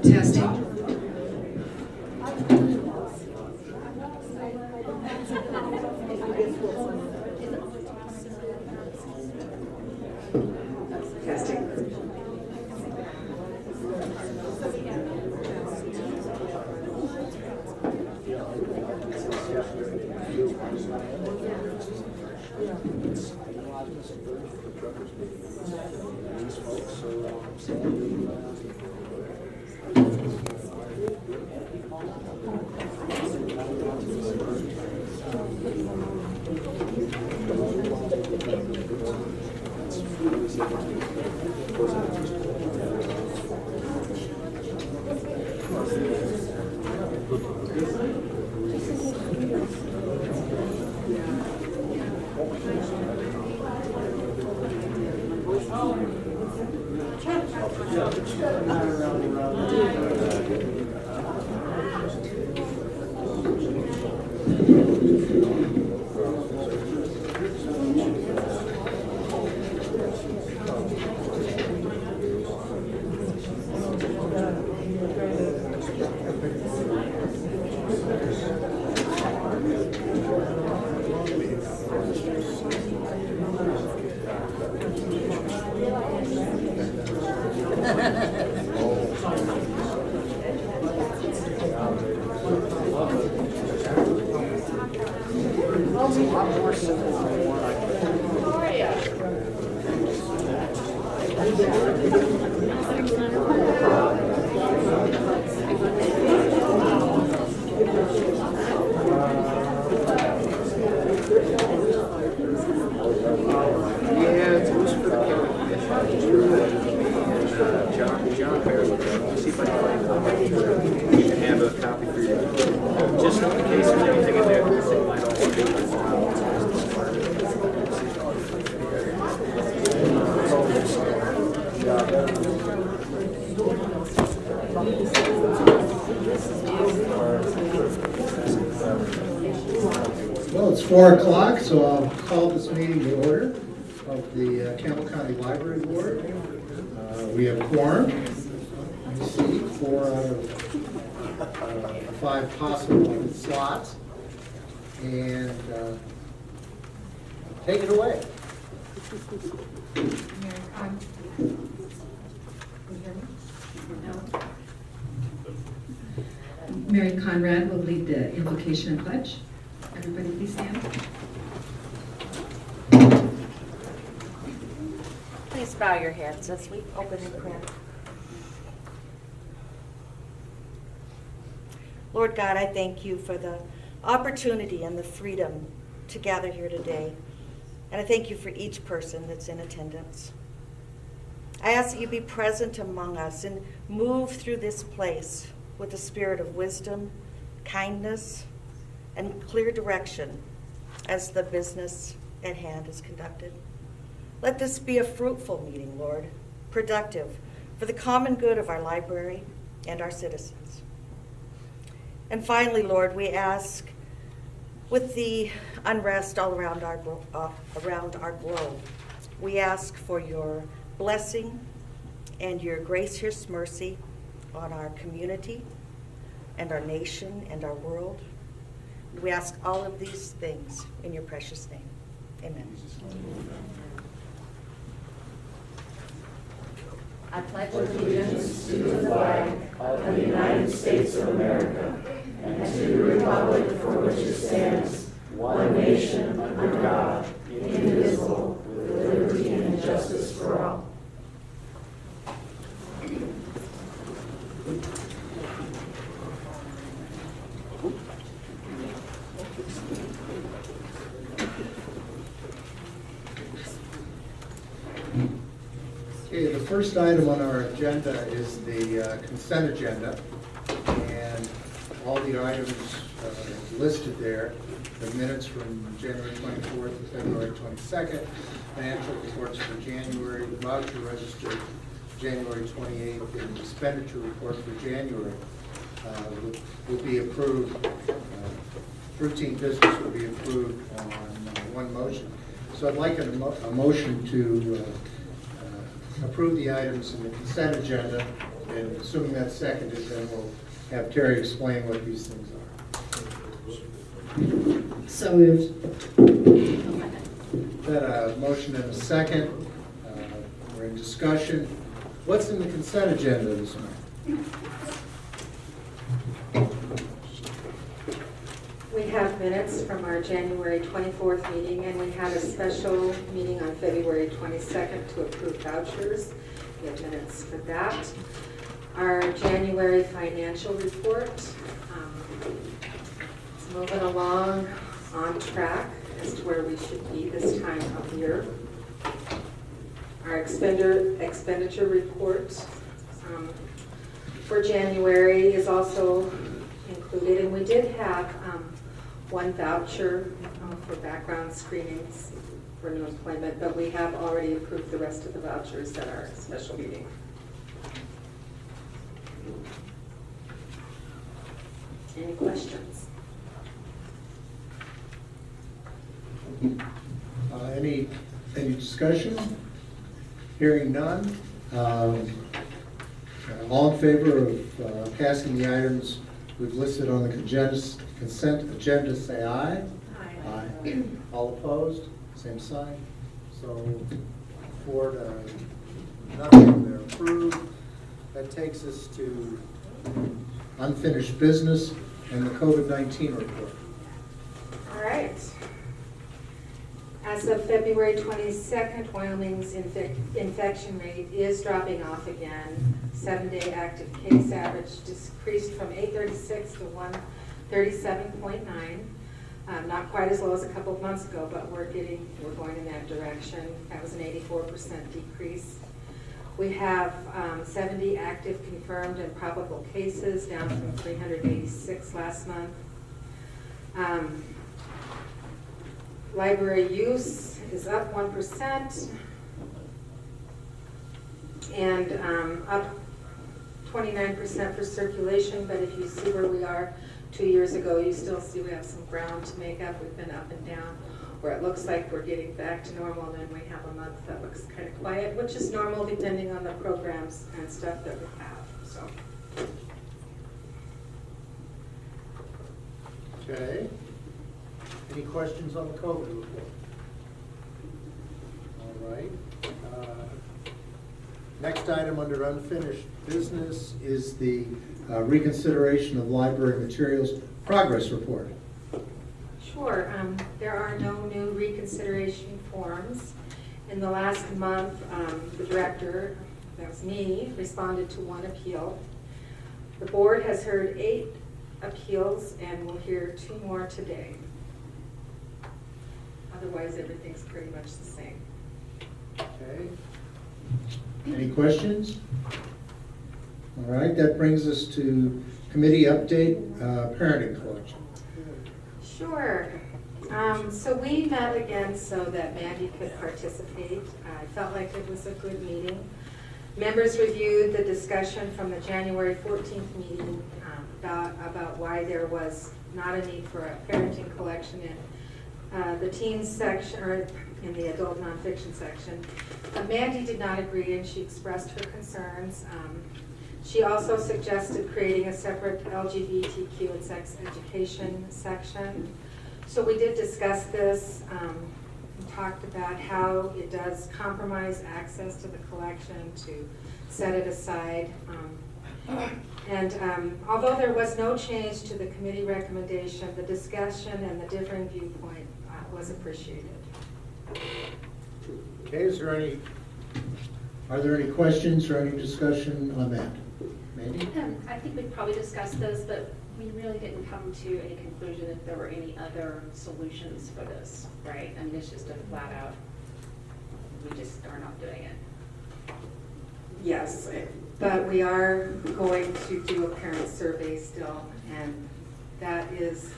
Testing. Well, it's 4 o'clock, so I'll call this meeting to order of the Campbell County Library Board. We have quorum. You see, 4 out of 5 possible slots. And take it away. Mary Conrad will lead the invocation and pledge. Everybody please stand. Please bow your heads as we open in prayer. Lord God, I thank you for the opportunity and the freedom to gather here today. And I thank you for each person that's in attendance. I ask that you be present among us and move through this place with a spirit of wisdom, kindness, and clear direction as the business at hand is conducted. Let this be a fruitful meeting, Lord, productive for the common good of our library and our citizens. And finally, Lord, we ask, with the unrest all around our globe, we ask for your blessing and your gracious mercy on our community and our nation and our world. We ask all of these things in your precious name. Amen. I pledge allegiance to the flag of the United States of America and to the republic for which it stands, one nation, under God, indivisible, with liberty and justice for all. Okay, the first item on our agenda is the consent agenda, and all the items listed there, the minutes from January 24th to February 22nd, financial reports for January, voucher register January 28th, and expenditure report for January. will be approved, routine business will be approved on one motion. So I'd like a motion to approve the items in the consent agenda, and assuming that's seconded, then we'll have Terry explain what these things are. So moved. Got a motion and a second. We're in discussion. What's in the consent agenda this morning? We have minutes from our January 24th meeting, and we had a special meeting on February 22nd to approve vouchers. We have minutes for that. Our January financial report, it's moving along on track as to where we should be this time of year. Our expenditure report for January is also included, and we did have one voucher for background screenings for new employment, but we have already approved the rest of the vouchers at our special meeting. Any questions? Any discussion? Hearing none. All in favor of passing the items we've listed on the consent agenda, say aye. Aye. All opposed? Same sign. So 4-0, they're approved. That takes us to unfinished business and the COVID-19 report. All right. As of February 22nd, Wyoming's infection rate is dropping off again. 7-day active case average decreased from 836 to 137.9. Not quite as low as a couple of months ago, but we're going in that direction. That was an 84% decrease. We have 70 active confirmed and probable cases, down from 386 last month. Library use is up 1%, and up 29% for circulation, but if you see where we are 2 years ago, you still see we have some ground to make up. We've been up and down, where it looks like we're getting back to normal, and then we have a month that looks kind of quiet, which is normal depending on the programs and stuff that we have, so. Okay. Any questions on the COVID report? All right. Next item under unfinished business is the reconsideration of library materials progress report. Sure. There are no new reconsideration forms. In the last month, the director, that was me, responded to one appeal. The board has heard 8 appeals and will hear 2 more today. Otherwise, everything's pretty much the same. Okay. Any questions? All right, that brings us to committee update, parenting collection. Sure. So we met again so that Mandy could participate. I felt like it was a good meeting. Members reviewed the discussion from the January 14th meeting about why there was not a need for a parenting collection in the teens section, or in the adult nonfiction section. Mandy did not agree, and she expressed her concerns. She also suggested creating a separate LGBTQ and sex education section. So we did discuss this, and talked about how it does compromise access to the collection, to set it aside. Although there was no change to the committee recommendation, the discussion and the differing viewpoint was appreciated. Okay, are there any questions or any discussion on that? Mandy? I think we probably discussed those, but we really didn't come to any conclusion if there were any other solutions for this, right? I mean, it's just a flat out, we just are not doing it. Yes, but we are going to do a parent survey still, and that is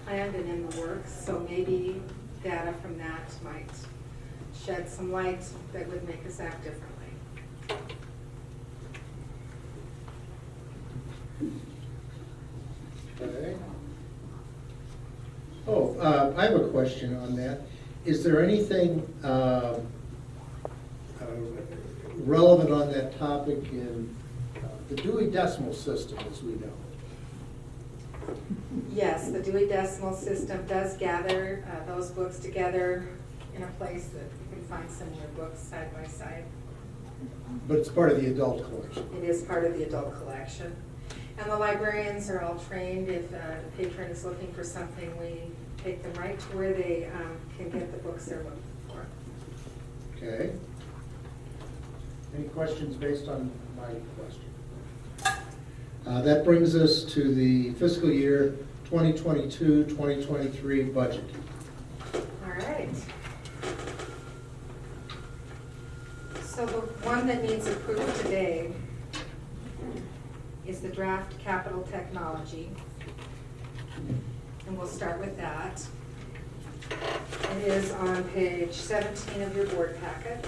planned and in the works, so maybe data from that might shed some light that would make us act differently. Okay. Oh, I have a question on that. Is there anything relevant on that topic in the Dewey Decimal System, as we know? Yes, the Dewey Decimal System does gather those books together in a place that you can find similar books side by side. But it's part of the adult collection. It is part of the adult collection. And the librarians are all trained. If the patron is looking for something, we take them right to where they can get the books they're looking for. Okay. Any questions based on my question? That brings us to the fiscal year 2022-2023 budget. All right. So the one that needs approved today is the draft capital technology. And we'll start with that. It is on page 17 of your board packet.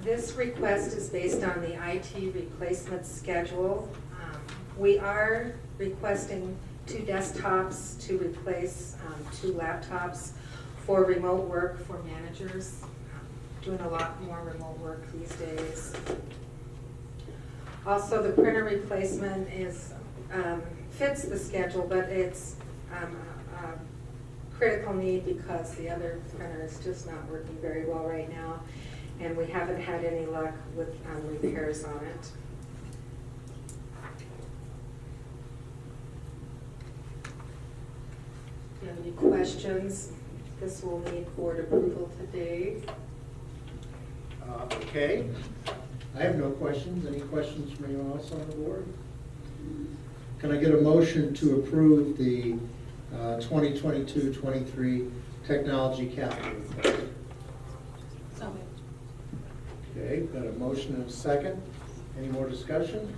This request is based on the IT replacement schedule. We are requesting 2 desktops to replace 2 laptops for remote work for managers. Doing a lot more remote work these days. Also, the printer replacement is fits the schedule, but it's a critical need because the other printer is just not working very well right now, and we haven't had any luck with repairs on it. Do you have any questions? This will need board approval today. Okay. I have no questions. Any questions from anyone else on the board? Can I get a motion to approve the 2022-23 technology capital request? So moved. Okay, got a motion and a second. Any more discussion?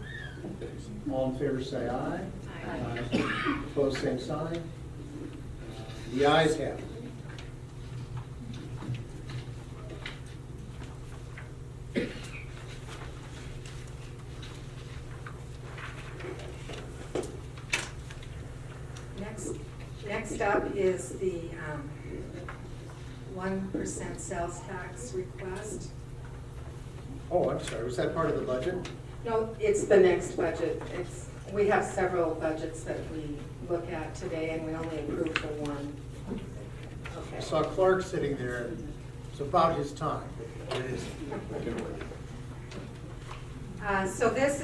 All in favor say aye. Aye. Opposed, same sign. The ayes have it. Next up is the 1% sales tax request. Oh, I'm sorry, was that part of the budget? No, it's the next budget. We have several budgets that we look at today, and we only approve for one. I Okay. saw Clark sitting there, and it's about his time. It is. So this,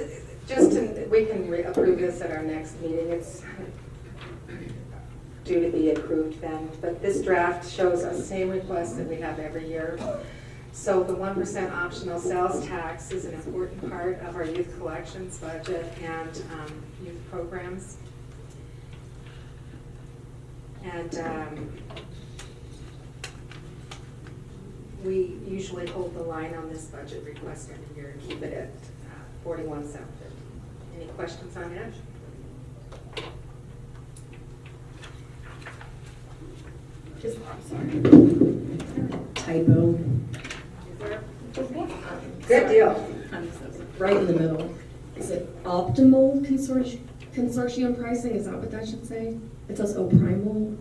we can approve this at our next meeting. It's due to be approved then. But this draft shows us the same request that we have every year. So the 1% optional sales tax is an important part of our youth collections budget and youth programs. And we usually hold the line on this budget request every year and keep it at $41,750. Any questions on it? Just, I'm sorry. Typo. Is there? Good deal. Right in the middle. Is it optimal consortium pricing? Is that what that should say? It says oh primal.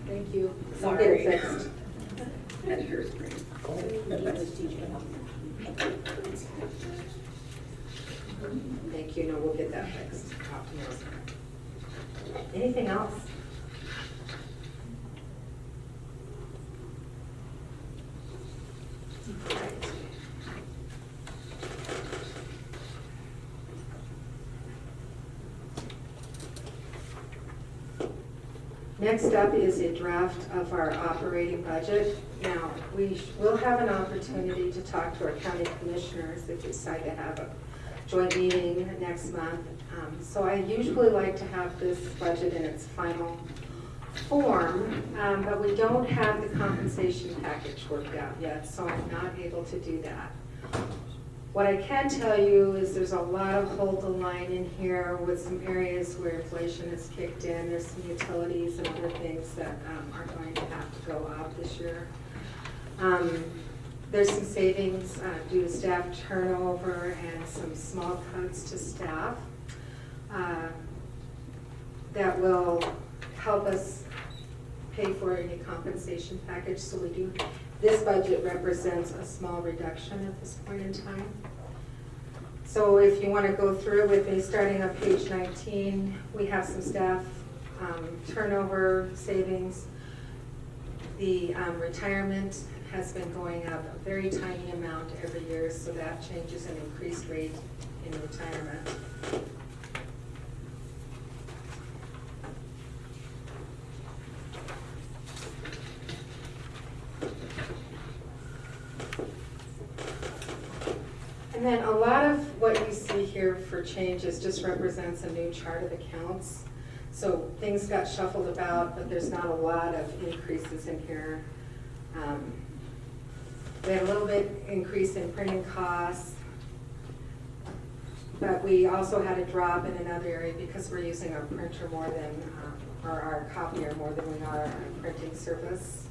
Thank you. I'll get it fixed. Editor's great. Thank you. No, we'll get that fixed. Optimism. Anything else? All right. Next up is a draft of our operating budget. Now, we will have an opportunity to talk to our county commissioners if we decide to have a joint meeting next month. So I usually like to have this budget in its final form, but we don't have the compensation package worked out yet, so I'm not able to do that. What I can tell you is there's a lot of hold the line in here with some areas where inflation has kicked in. There's some utilities and other things that are going to have to go up this year. There's some savings due to staff turnover and some small cuts to staff that will help us pay for any compensation package. So we do, this budget represents a small reduction at this point in time. So if you want to go through with me, starting on page 19, we have some staff turnover savings. The retirement has been going up a very tiny amount every year, so that changes an increased rate in retirement. And then a lot of what you see here for changes just represents a new chart of accounts. So things got shuffled about, but there's not a lot of increases in here. We had a little bit increase in printing costs, but we also had a drop in another area because we're using our printer more than, or our copier more than we are our printing service.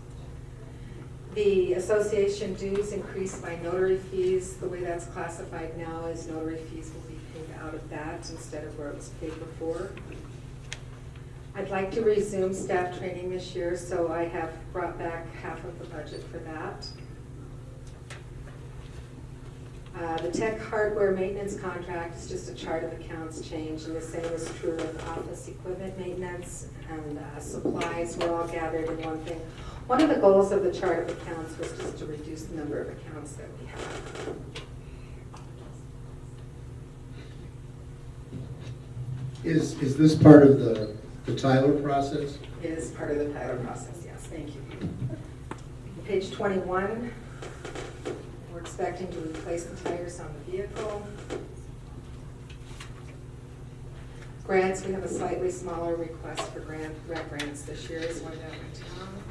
The association dues increased by notary fees. The way that's classified now is notary fees will be paid out of that instead of where it was paid before. I'd like to resume staff training this year, so I have brought back half of the budget for that. The tech hardware maintenance contract is just a chart of accounts change, and the same is true with office equipment maintenance and supplies. We're all gathered in one thing. One of the goals of the chart of accounts was just to reduce the number of accounts that we have. Is this part of the Tyler process? It is part of the Tyler process, yes, thank you. Page 21, we're expecting to replace the tires on the vehicle. Grants, we have a slightly smaller request for rec grants this year is why that went down.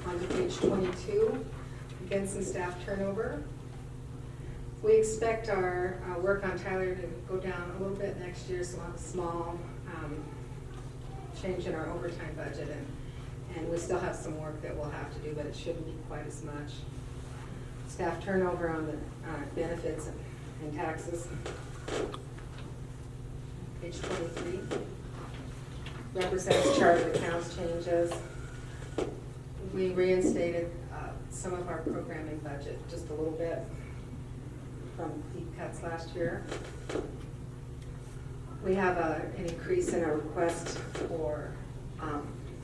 On to page 22, again some staff turnover. We expect our work on Tyler to go down a little bit next year, so we'll have a small change in our overtime budget, and we still have some work that we'll have to do, but it shouldn't be quite as much. Staff turnover on the benefits and taxes. Page 23 represents chart of accounts changes. We reinstated some of our programming budget just a little bit from deep cuts last year. We have an increase in our request for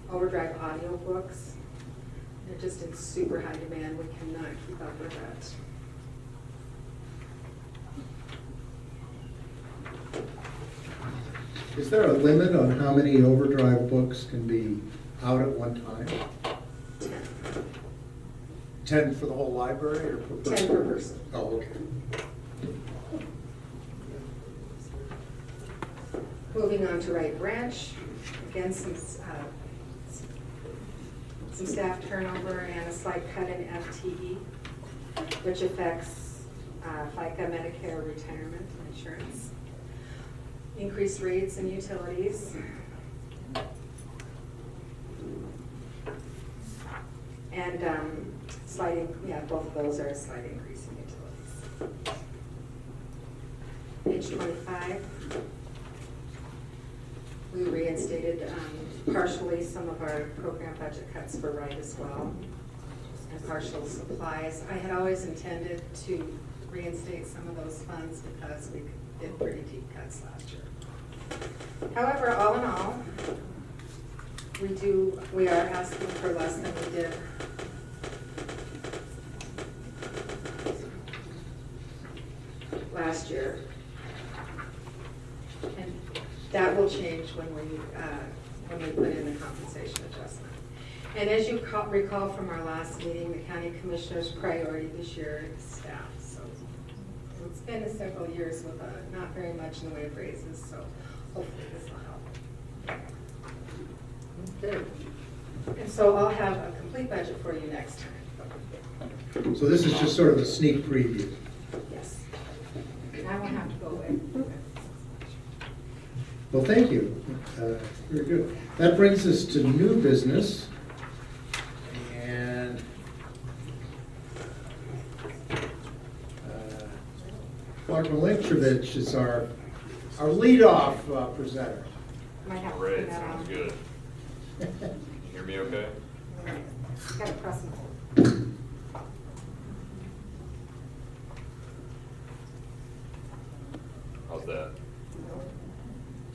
overdrive audio books. They're just in super high demand. We cannot keep up with that. Is there a limit on how many overdrive books can be out at one time? 10 for the whole library or per person? 10 per person. Oh, okay. Moving on to Right Branch, again, some staff turnover and a slight cut in FTE, which affects FICA, Medicare, retirement, and insurance. Increased rates and utilities. And both of those are a slight increase in utilities. Page 25. We reinstated partially some of our program budget cuts for Right as well, and partial supplies. I had always intended to reinstate some of those funds because we did pretty deep cuts last year. However, all in all, we are asking for less than we did last year. And that will change when we put in the compensation adjustment. And as you recall from our last meeting, the county commissioner's priority this year is staff. So it's been several years with not very much in the way of raises, so hopefully this will help. Okay, And so I'll have a complete budget for you next time. so this is just sort of a sneak preview. Yes. I won't have to go away. Well, thank you. Very good. That brings us to new business. And Clark Malinkovich is our leadoff presenter. Might have to Great, put that sounds on. good. You hear me okay? Gotta press and hold. How's that?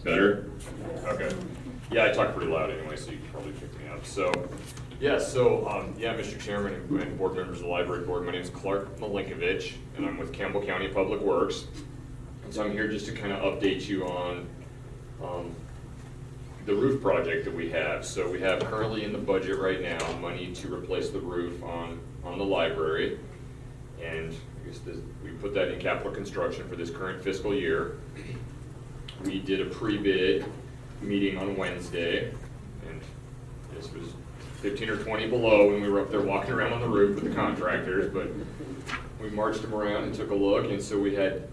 Better? Okay. Yeah, I talk pretty loud anyway, so you can probably pick me up. So, Mr. Chairman and board members of the library board, my name is Clark Malinkovich, and I'm with Campbell County Public Works. And so I'm here just to kind of update you on the roof project that we have. So we have currently in the budget right now money to replace the roof on the library. And I guess we put that in capital construction for this current fiscal year. We did a pre-bid meeting on Wednesday, and this was 15 or 20 below when we were up there walking around on the roof with the contractors, but we marched them around and took a look, and so we had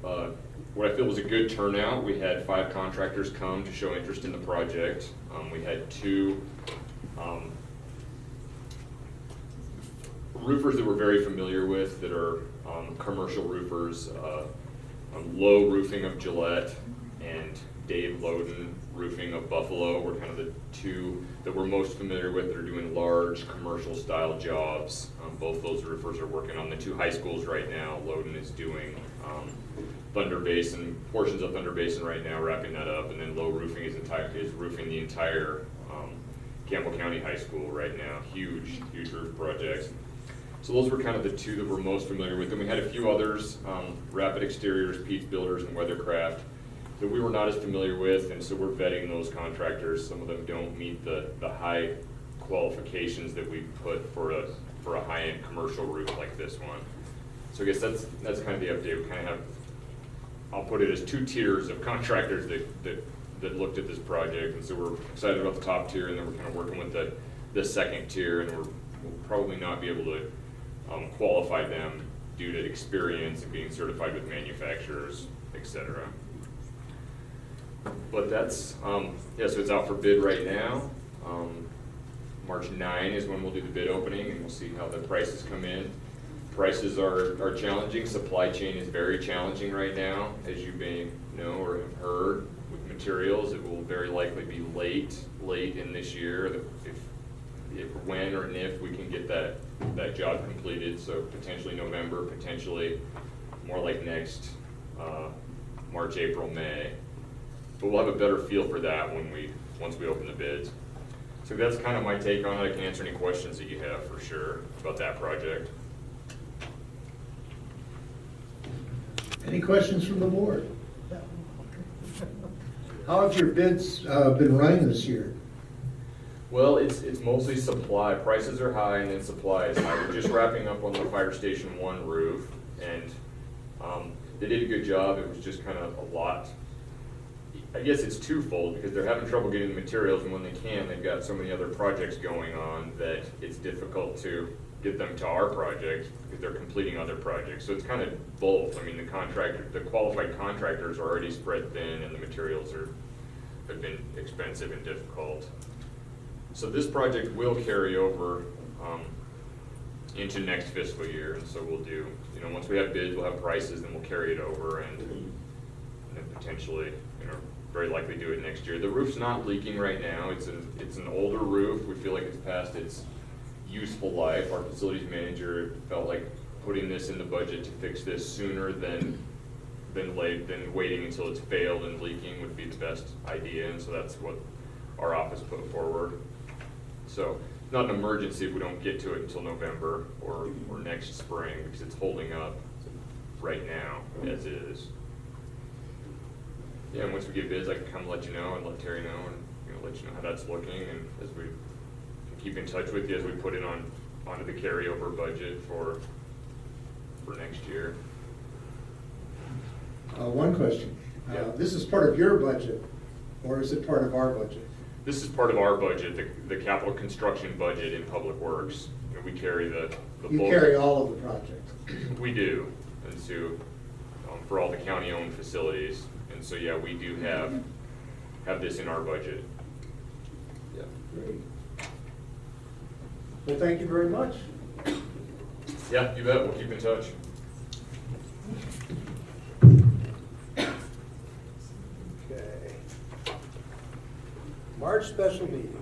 what I feel was a good turnout. We had 5 contractors come to show interest in the project. We had 2 roofers that we're very familiar with that are commercial roofers, Low Roofing of Gillette and Dave Loden Roofing of Buffalo were kind of the 2 that we're most familiar with that are doing large commercial style jobs. Both those roofers are working on the 2 high schools right now. Loden is doing Thunder Basin, portions of Thunder Basin right now, wrapping that up, and then Low Roofing is roofing the entire Campbell County High School right now. Huge roof projects. So those were kind of the 2 that we're most familiar with. And we had a few others, Rapid Exteriors, Pete's Builders, and Weathercraft, that we were not as familiar with, and so we're vetting those contractors. Some of them don't meet the high qualifications that we put for a high-end commercial roof like this one. So I guess that's kind of the update. We kind of have, I'll put it as 2 tiers of contractors that looked at this project, and so we're excited about the top tier, and then we're kind of working with the second tier, and we'll probably not be able to qualify them due to experience and being certified with manufacturers, etc. But that's, so it's out for bid right now. March 9 is when we'll do the bid opening, and we'll see how the prices come in. Prices are challenging. Supply chain is very challenging right now, as you may know or have heard. With materials, it will very likely be late in this year, when or if we can get that job completed. So potentially November, potentially more like next March, April, May. But we'll have a better feel for that once we open the bids. So that's kind of my take on it. I can answer any questions that you have for sure about that project. Any questions from the board? How have your bids been running this year? Well, it's mostly supply. Prices are high and then supply is high. We're just wrapping up on the Fire Station 1 roof, and they did a good job. It was just kind of a lot. I guess it's twofold because they're having trouble getting the materials, and when they can, they've got so many other projects going on that it's difficult to get them to our project because they're completing other projects. So it's kind of both. I mean, the qualified contractors are already spread thin, and the materials have been expensive and difficult. So this project will carry over into next fiscal year, and so we'll do, once we have bids, we'll have prices, then we'll carry it over and then potentially, very likely do it next year. The roof's not leaking right now. It's an older roof. We feel like it's past its useful life. Our facilities manager felt like putting this in the budget to fix this sooner than waiting until it's failed and leaking would be the best idea, and so that's what our office put forward. So it's not an emergency if we don't get to it until November or next spring, because it's holding up right now as is. Yeah, and once we get bids, I can come let you know and let Terry know and let you know how that's looking, and as we can keep in touch with you as we put it onto the carryover budget for next year. One question. Yeah. This is part of your budget, or is it part of our budget? this is part of our budget, the capital construction budget in Public Works. And we carry the You bulk. carry all of the projects. We do, and so, for all the county-owned facilities, and so, yeah, we do have this in our budget. Yeah. Great. Well, thank you very much. Yeah, you bet, we'll keep in touch. Okay. March special meeting.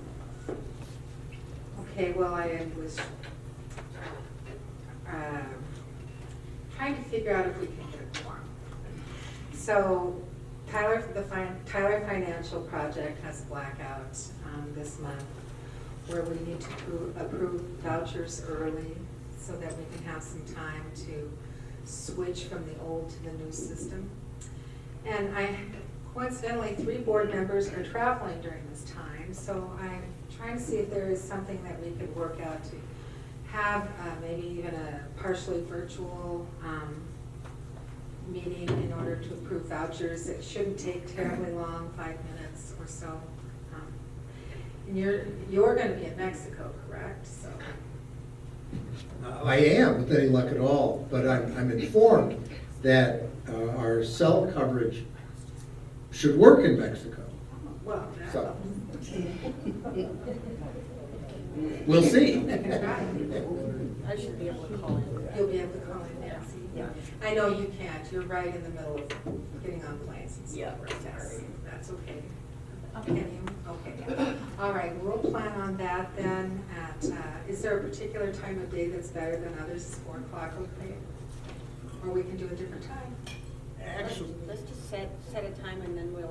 Okay, well, I was trying to figure out if we can get a quorum. So Tyler Financial Project has a blackout this month where we need to approve vouchers early so that we can have some time to switch from the old to the new system. And coincidentally, 3 board members are traveling during this time, so I'm trying to see if there is something that we could work out to have maybe even a partially virtual meeting in order to approve vouchers. It shouldn't take terribly long, 5 minutes or so. And you're going to be in Mexico, correct? So. I am, with any luck at all, but I'm informed that our cell coverage should work in Mexico. Well, So, we'll see. I should be able to call in. You'll be able to call in, Nancy. Yeah. I know you can't. You're right in the middle of getting on planes and stuff. Yeah, Yes, that's okay. Can you? Okay. All right, we'll plan on that then at, is there a particular time of day that's better than others? Is 4 o'clock okay? Or we can do a different time? Actually, Let's just set a time and then we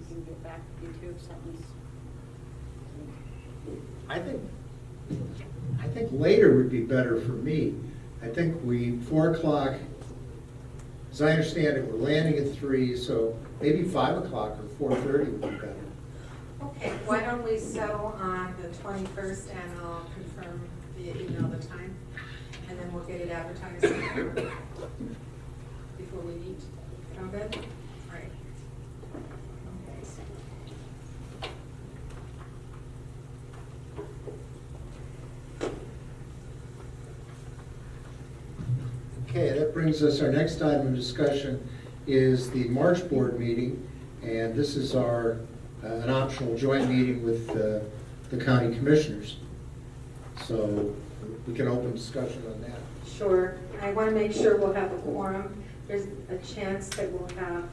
can get back to you too if something's. I think later would be better for me. I think 4 o'clock, as I understand it, we're landing at 3, so maybe 5 o'clock or 4:30 would be better. Okay, why don't we settle on the 21st and I'll confirm via email the time, and then we'll get it advertised before we meet. Sound good? All right. Okay, that brings us, our next item of discussion is the March board meeting, and this is our, an optional joint meeting with the county commissioners. So we can open discussion on that. Sure. I want to make sure we'll have a quorum. There's a chance that we'll have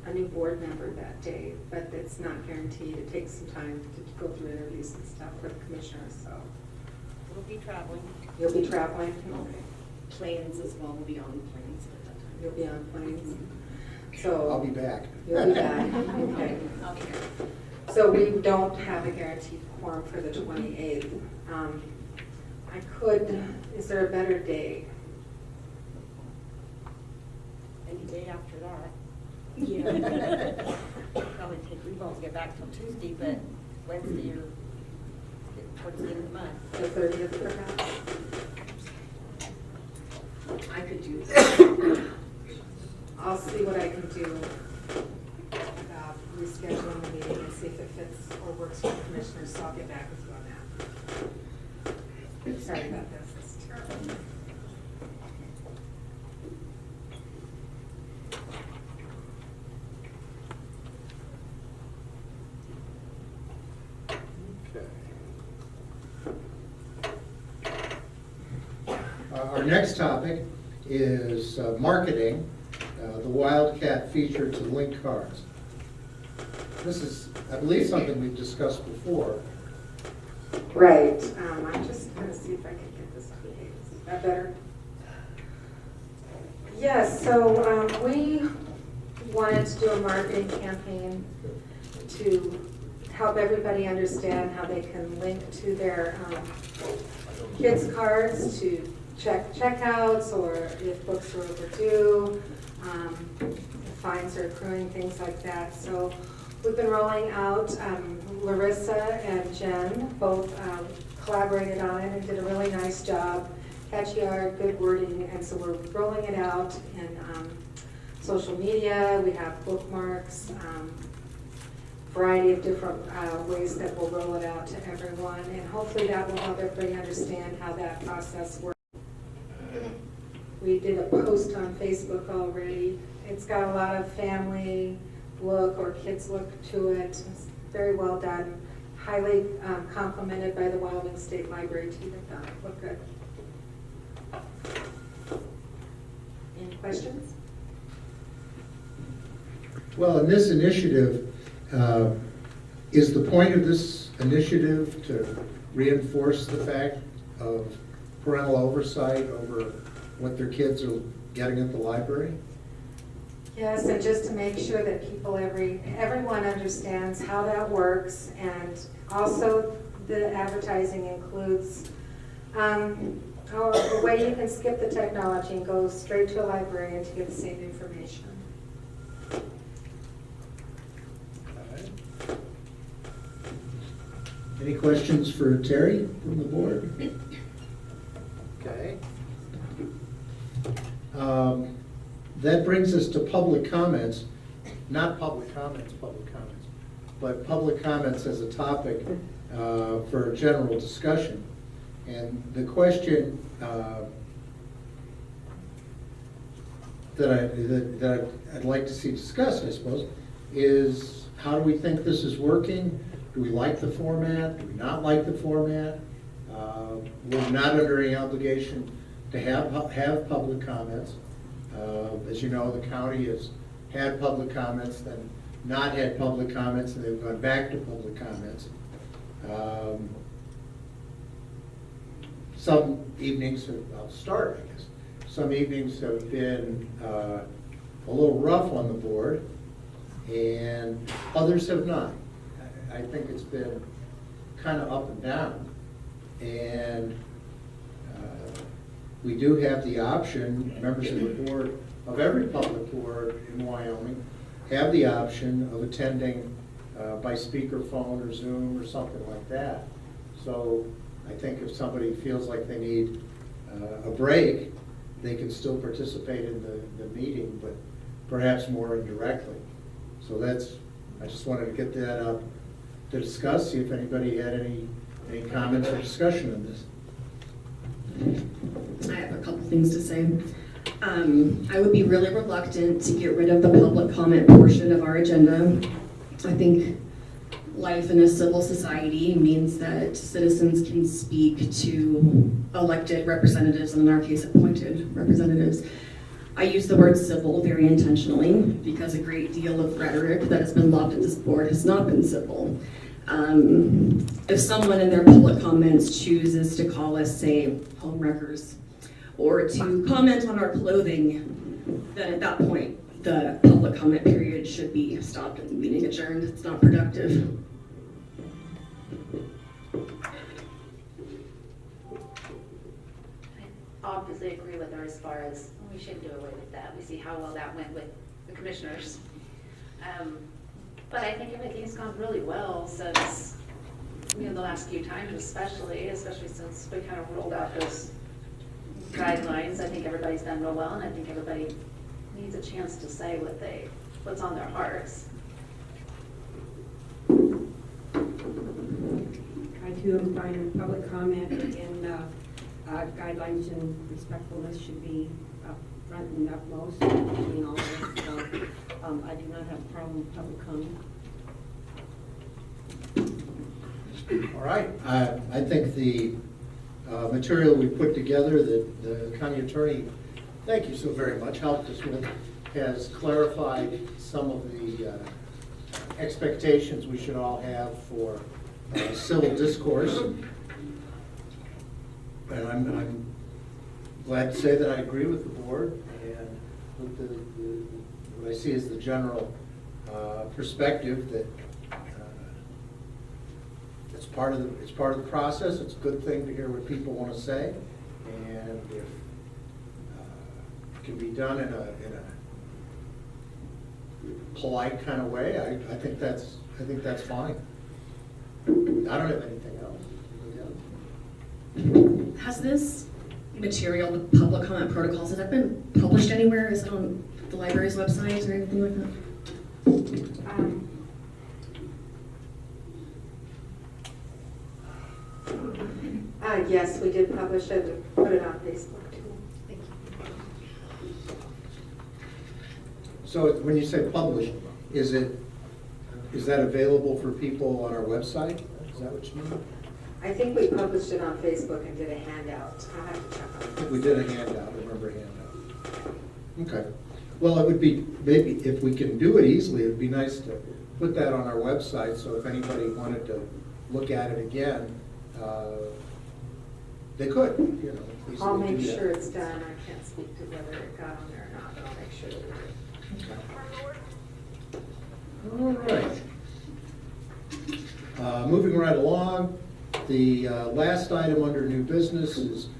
a new board member that day, but it's not guaranteed. It takes some time to go through interviews and stuff for the commissioners, so. We'll be traveling. You'll be traveling? Okay. Planes as well, we'll be on planes at that time. You'll be on planes? So. I'll be back. You'll be back, okay. Okay. So we don't have a guaranteed quorum for the 28th. I could, is there a better day? Any day after that. Yeah. Probably we won't get back till Tuesday, but Wednesday or towards the end of the month. The 30th perhaps? I could do that. I'll see what I can do about rescheduling the meeting and see if it fits or works for the commissioners, so I'll get back with you on that. Sorry about this, it's terrible. Our next topic is marketing the Wildcat feature to link cards. This is, I believe, something we've discussed before. Right, I'm just gonna see if I can get this on the page. Is that better? Yes, so we wanted to do a marketing campaign to help everybody understand how they can link to their kids' cards to check checkouts, or if books are overdue, if fines are accruing, things like that. So we've been rolling out, Larissa and Jen both collaborated on it and did a really nice job. Catchy art, good wording, and so we're rolling it out in social media. We have bookmarks. variety of different ways that we'll roll it out to everyone, and hopefully that will help everybody understand how that process works. We did a post on Facebook already. It's got a lot of family look or kids look to it. It's very well done. Highly complimented by the Wyoming State Library team. They thought it looked good. Any questions? Well, in this initiative, is the point of this initiative to reinforce the fact of parental oversight over what their kids are getting at the library? Yes, and just to make sure that people, everyone understands how that works, and also the advertising includes a way you can skip the technology and go straight to a librarian to get the same information. Any questions for Terry from the board? Okay. That brings us to public comments, not public comments, but public comments as a topic for general discussion. And the question that I'd like to see discussed, I suppose, is how do we think this is working? Do we like the format? Do we not like the format? We're not under any obligation to have public comments. As you know, the county has had public comments, then not had public comments, and they've gone back to public comments. Some evenings, I'll start, I guess. Some evenings have been a little rough on the board, and others have not. I think it's been kind of up and down. And we do have the option, members of the board, of every public board in Wyoming, have the option of attending by speakerphone or Zoom or something like that. So I think if somebody feels like they need a break, they can still participate in the meeting, but perhaps more indirectly. So I just wanted to get that up to discuss, see if anybody had any comments or discussion on this. I have a couple things to say. I would be really reluctant to get rid of the public comment portion of our agenda. I think life in a civil society means that citizens can speak to elected representatives, and in our case, appointed representatives. I use the word civil very intentionally because a great deal of rhetoric that has been lobbed at this board has not been civil. If someone in their public comments chooses to call us, say, homewreckers, or to comment on our clothing, then at that point, the public comment period should be stopped and the meeting adjourned. It's not productive. I obviously agree with her as far as we should do away with that. We see how well that went with the commissioners. But I think everything's gone really well since, the last few times especially since we kind of rolled out those guidelines. I think everybody's done real well, and I think everybody needs a chance to say what's on their hearts. I too am fine with public comment, and guidelines and respectfulness should be up front and upmost between all of us. So I do not have a problem with public comment. All right, I think the material we put together that the county attorney, thank you so very much, helped us with, has clarified some of the expectations we should all have for civil discourse. And I'm glad to say that I agree with the board and with what I see as the general perspective that it's part of the process. It's a good thing to hear what people want to say, and if it can be done in a polite kind of way, I think that's fine. I don't have anything else. Has this material, the public comment protocols, has that been published anywhere? Is it on the library's website or anything like that? Yes, we did publish it, we put it on Facebook too. Thank you. So when you say published, is that available for people on our website? Is that what you mean? I think we published it on Facebook and did a handout. I'll have to check I on think it. we did a handout, I remember a handout. Okay. Well, it would be, maybe if we can do it easily, it'd be nice to put that on our website, so if anybody wanted to look at it again, they could, you know. I'll easily make do that. sure it's done. I can't speak to whether it got on there or not, but I'll make sure that it did. All right. Moving right along, the last item under new business is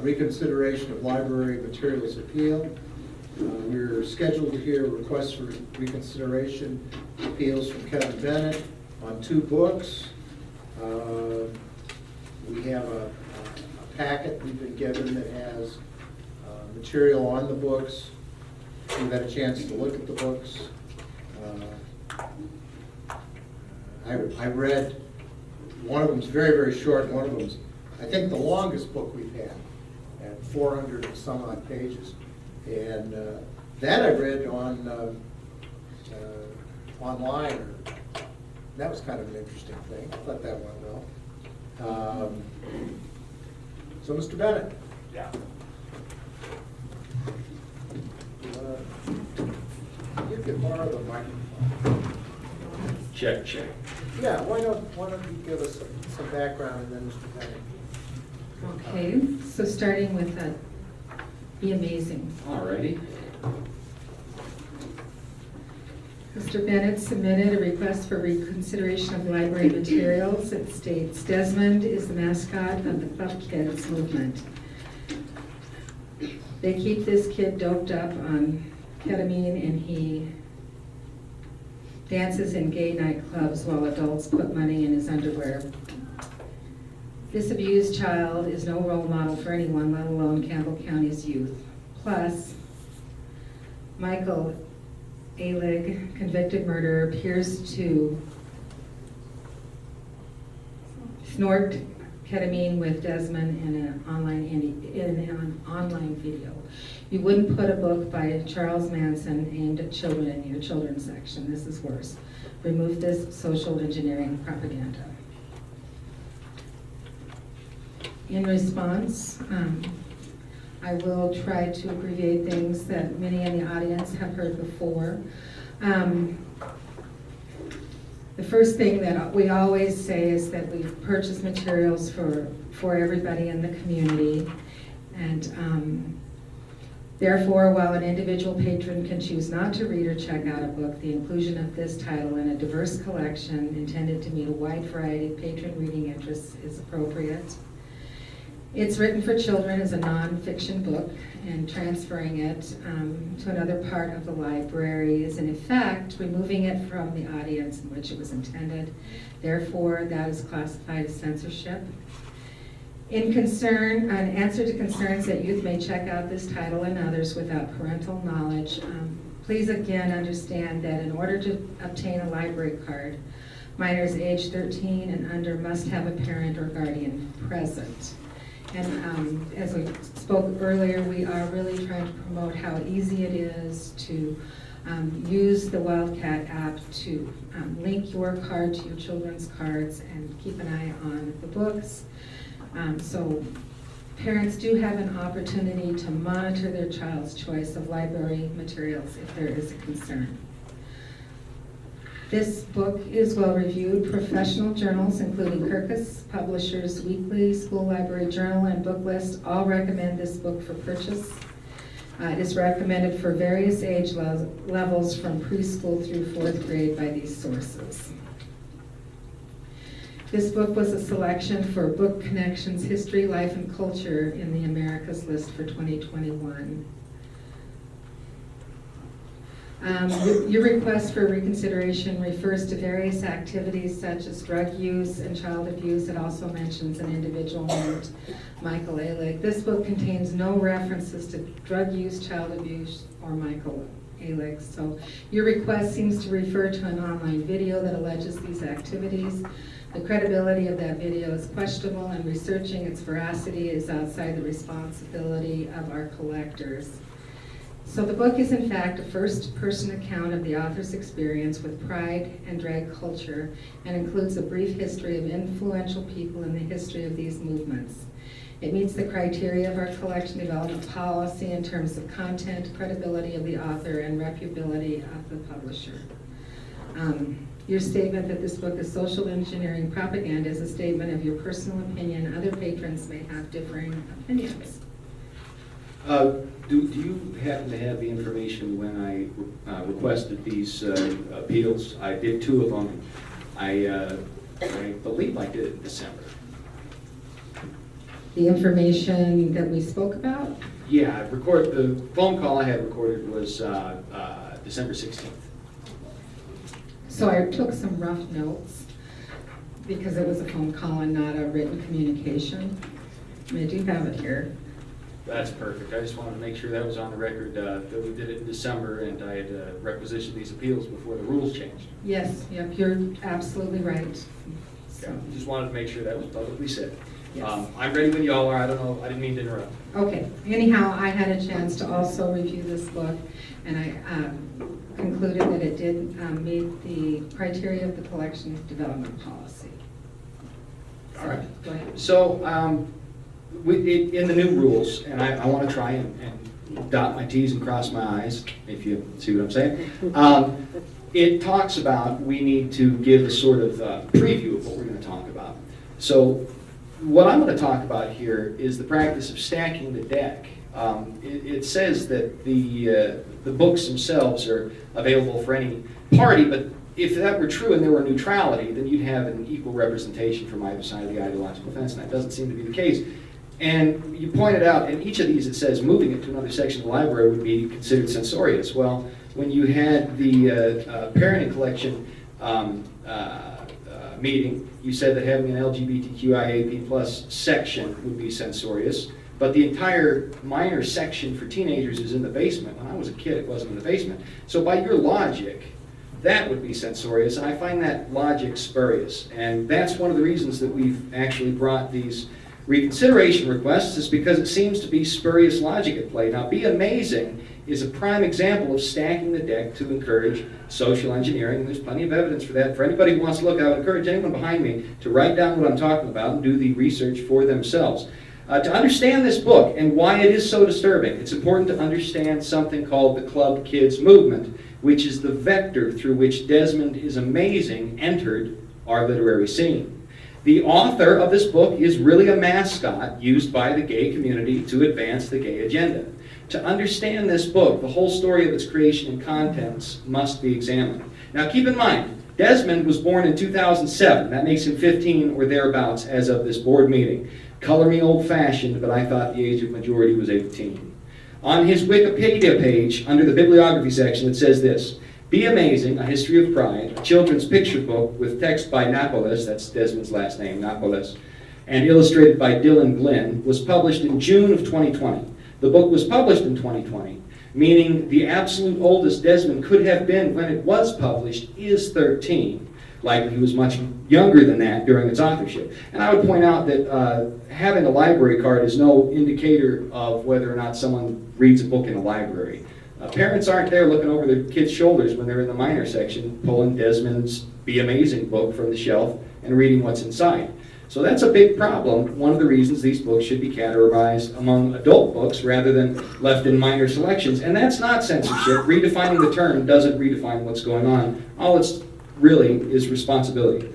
reconsideration of library materials appeal. We're scheduled to hear requests for reconsideration appeals from Kevin Bennett on 2 books. We have a packet we've been given that has material on the books. We've had a chance to look at the books. I read, one of them's very, very short, one of them's, I think, the longest book we've had, at 400 and some odd pages. And that I read on online. That was kind of an interesting thing. I thought that went well. So, Mr. Bennett. Yeah. You could borrow the microphone. Check, check. Yeah, why don't you give us some background and then Mr. Bennett. Okay, so starting with Be Amazing. Alrighty. Mr. Bennett submitted a request for reconsideration of library materials. It states, Desmond is the mascot of the Club Kids movement. They keep this kid doped up on ketamine and he dances in gay nightclubs while adults put money in his underwear. This abused child is no role model for anyone, let alone Campbell County's youth. Plus, Michael Alig, convicted murderer, appears to snort ketamine with Desmond in an online video. You wouldn't put a book by Charles Manson aimed at children in your children's section. This is worse. Remove this social engineering propaganda. In response, I will try to abbreviate things that many in the audience have heard before. The first thing that we always say is that we've purchased materials for everybody in the community. And therefore, while an individual patron can choose not to read or check out a book, the inclusion of this title in a diverse collection intended to meet a wide variety of patron reading interests is appropriate. It's written for children as a non-fiction book, and transferring it to another part of the library is in effect removing it from the audience in which it was intended. Therefore, that is classified as censorship. In answer to concerns that youth may check out this title and others without parental knowledge, please again understand that in order to obtain a library card, minors age 13 and under must have a parent or guardian present. And as we spoke earlier, we are really trying to promote how easy it is to use the Wildcat app to link your card to your children's cards and keep an eye on the books. So parents do have an opportunity to monitor their child's choice of library materials if there is a concern. This book is well-reviewed. Professional journals, including Kirkus Publishers Weekly, School Library Journal, and Book List, all recommend this book for purchase. It is recommended for various age levels from preschool through 4th grade by these sources. This book was a selection for Book Connections History, Life, and Culture in the Americas list for 2021. Your request for reconsideration refers to various activities such as drug use and child abuse. It also mentions an individual named Michael Alig. This book contains no references to drug use, child abuse, or Michael Alig. So your request seems to refer to an online video that alleges these activities. The credibility of that video is questionable, and researching its veracity is outside the responsibility of our collectors. So the book is in fact a first-person account of the author's experience with pride and drag culture, and includes a brief history of influential people in the history of these movements. It meets the criteria of our collection development policy in terms of content, credibility of the author, and reputability of the publisher. Your statement that this book is social engineering propaganda is a statement of your personal opinion. Other patrons may have differing opinions. Do you happen to have the information when I requested these appeals? I did 2 of them. I believe I did it in December. The information that we spoke about? Yeah, the phone call I had recorded was December 16th. So I took some rough notes because it was a phone call and not a written communication. I mean, I do have it here. That's perfect. I just wanted to make sure that was on the record, that we did it in December, and I had requisitioned these appeals before the rules changed. Yes, yep, you're absolutely right. So, Yeah, just wanted to make sure that was publicly said. yes. I'm ready when y'all are. I don't know, I didn't mean to interrupt. Okay, anyhow, I had a chance to also review this book, and I concluded that it did meet the criteria of the collection development policy. All right. Go ahead. So, in the new rules, and I want to try and dot my T's and cross my I's, if you see what I'm saying. It talks about we need to give a sort of preview of what we're going to talk about. So what I'm going to talk about here is the practice of stacking the deck. It says that the books themselves are available for any party, but if that were true and there were neutrality, then you'd have an equal representation from either side of the ideological fence, and that doesn't seem to be the case. And you pointed out, in each of these it says moving it to another section of the library would be considered censorious. Well, when you had the parenting collection meeting, you said that having an LGBTQIAP+ section would be censorious, but the entire minor section for teenagers is in the basement. When I was a kid, it wasn't in the basement. So by your logic, that would be censorious, and I find that logic spurious. And that's one of the reasons that we've actually brought these reconsideration requests, is because it seems to be spurious logic at play. Now, Be Amazing is a prime example of stacking the deck to encourage social engineering, and there's plenty of evidence for that. For anybody who wants to look, I would encourage anyone behind me to write down what I'm talking about and do the research for themselves. To understand this book and why it is so disturbing, it's important to understand something called the Club Kids movement, which is the vector through which Desmond Is Amazing entered our literary scene. The author of this book is really a mascot used by the gay community to advance the gay agenda. To understand this book, the whole story of its creation and contents must be examined. Now keep in mind, Desmond was born in 2007. That makes him 15 or thereabouts as of this board meeting. Color me old-fashioned, but I thought the age of majority was 18. On his Wikipedia page, under the bibliography section, it says this: Be Amazing, A History of Pride, a children's picture book with text by Napoles, that's Desmond's last name, Napoles, and illustrated by Dylan Glynn, was published in June of 2020. The book was published in 2020, meaning the absolute oldest Desmond could have been when it was published is 13. Likely he was much younger than that during its authorship. And I would point out that having a library card is no indicator of whether or not someone reads a book in a library. Parents aren't there looking over their kids' shoulders when they're in the minor section, pulling Desmond's Be Amazing book from the shelf and reading what's inside. So that's a big problem. One of the reasons these books should be categorized among adult books rather than left in minor selections. And that's not censorship. Redefining the term doesn't redefine what's going on. All it's really is responsibility.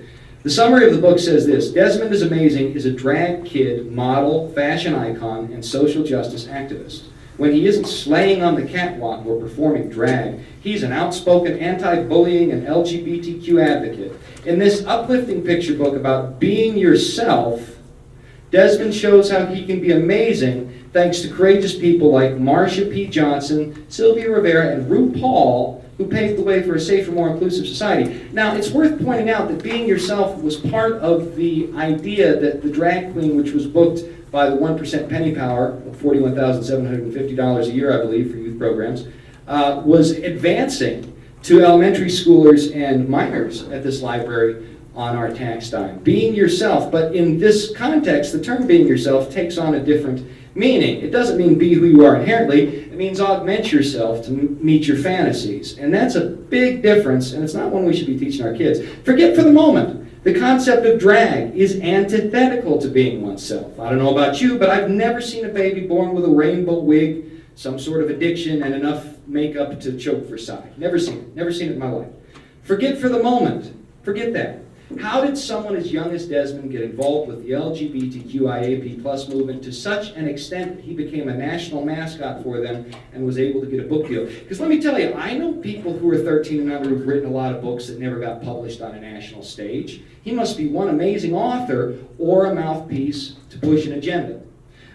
The summary of the book says this: Desmond Is Amazing is a drag kid, model, fashion icon, and social justice activist. When he isn't slaying on the catwalk or performing drag, he's an outspoken anti-bullying and LGBTQ advocate. In this uplifting picture book about being yourself, Desmond shows how he can be amazing thanks to courageous people like Marsha P. Johnson, Sylvia Rivera, and RuPaul, who paved the way for a safer, more inclusive society. Now, it's worth pointing out that being yourself was part of the idea that the drag queen, which was booked by the 1% penny power, $41,750 a year, I believe, for youth programs, was advancing to elementary schoolers and minors at this library on our tax dime. Being yourself, but in this context, the term being yourself takes on a different meaning. It doesn't mean be who you are inherently. It means augment yourself to meet your fantasies. And that's a big difference, and it's not one we should be teaching our kids. Forget for the moment. The concept of drag is antithetical to being oneself. I don't know about you, but I've never seen a baby born with a rainbow wig, some sort of addiction, and enough makeup to choke for size. Never seen it. Never seen it in my life. Forget for the moment. Forget that. How did someone as young as Desmond get involved with the LGBTQIAP+ movement to such an extent that he became a national mascot for them and was able to get a book deal? Because let me tell you, I know people who are 13 and under who've written a lot of books that never got published on a national stage. He must be one amazing author or a mouthpiece to push an agenda.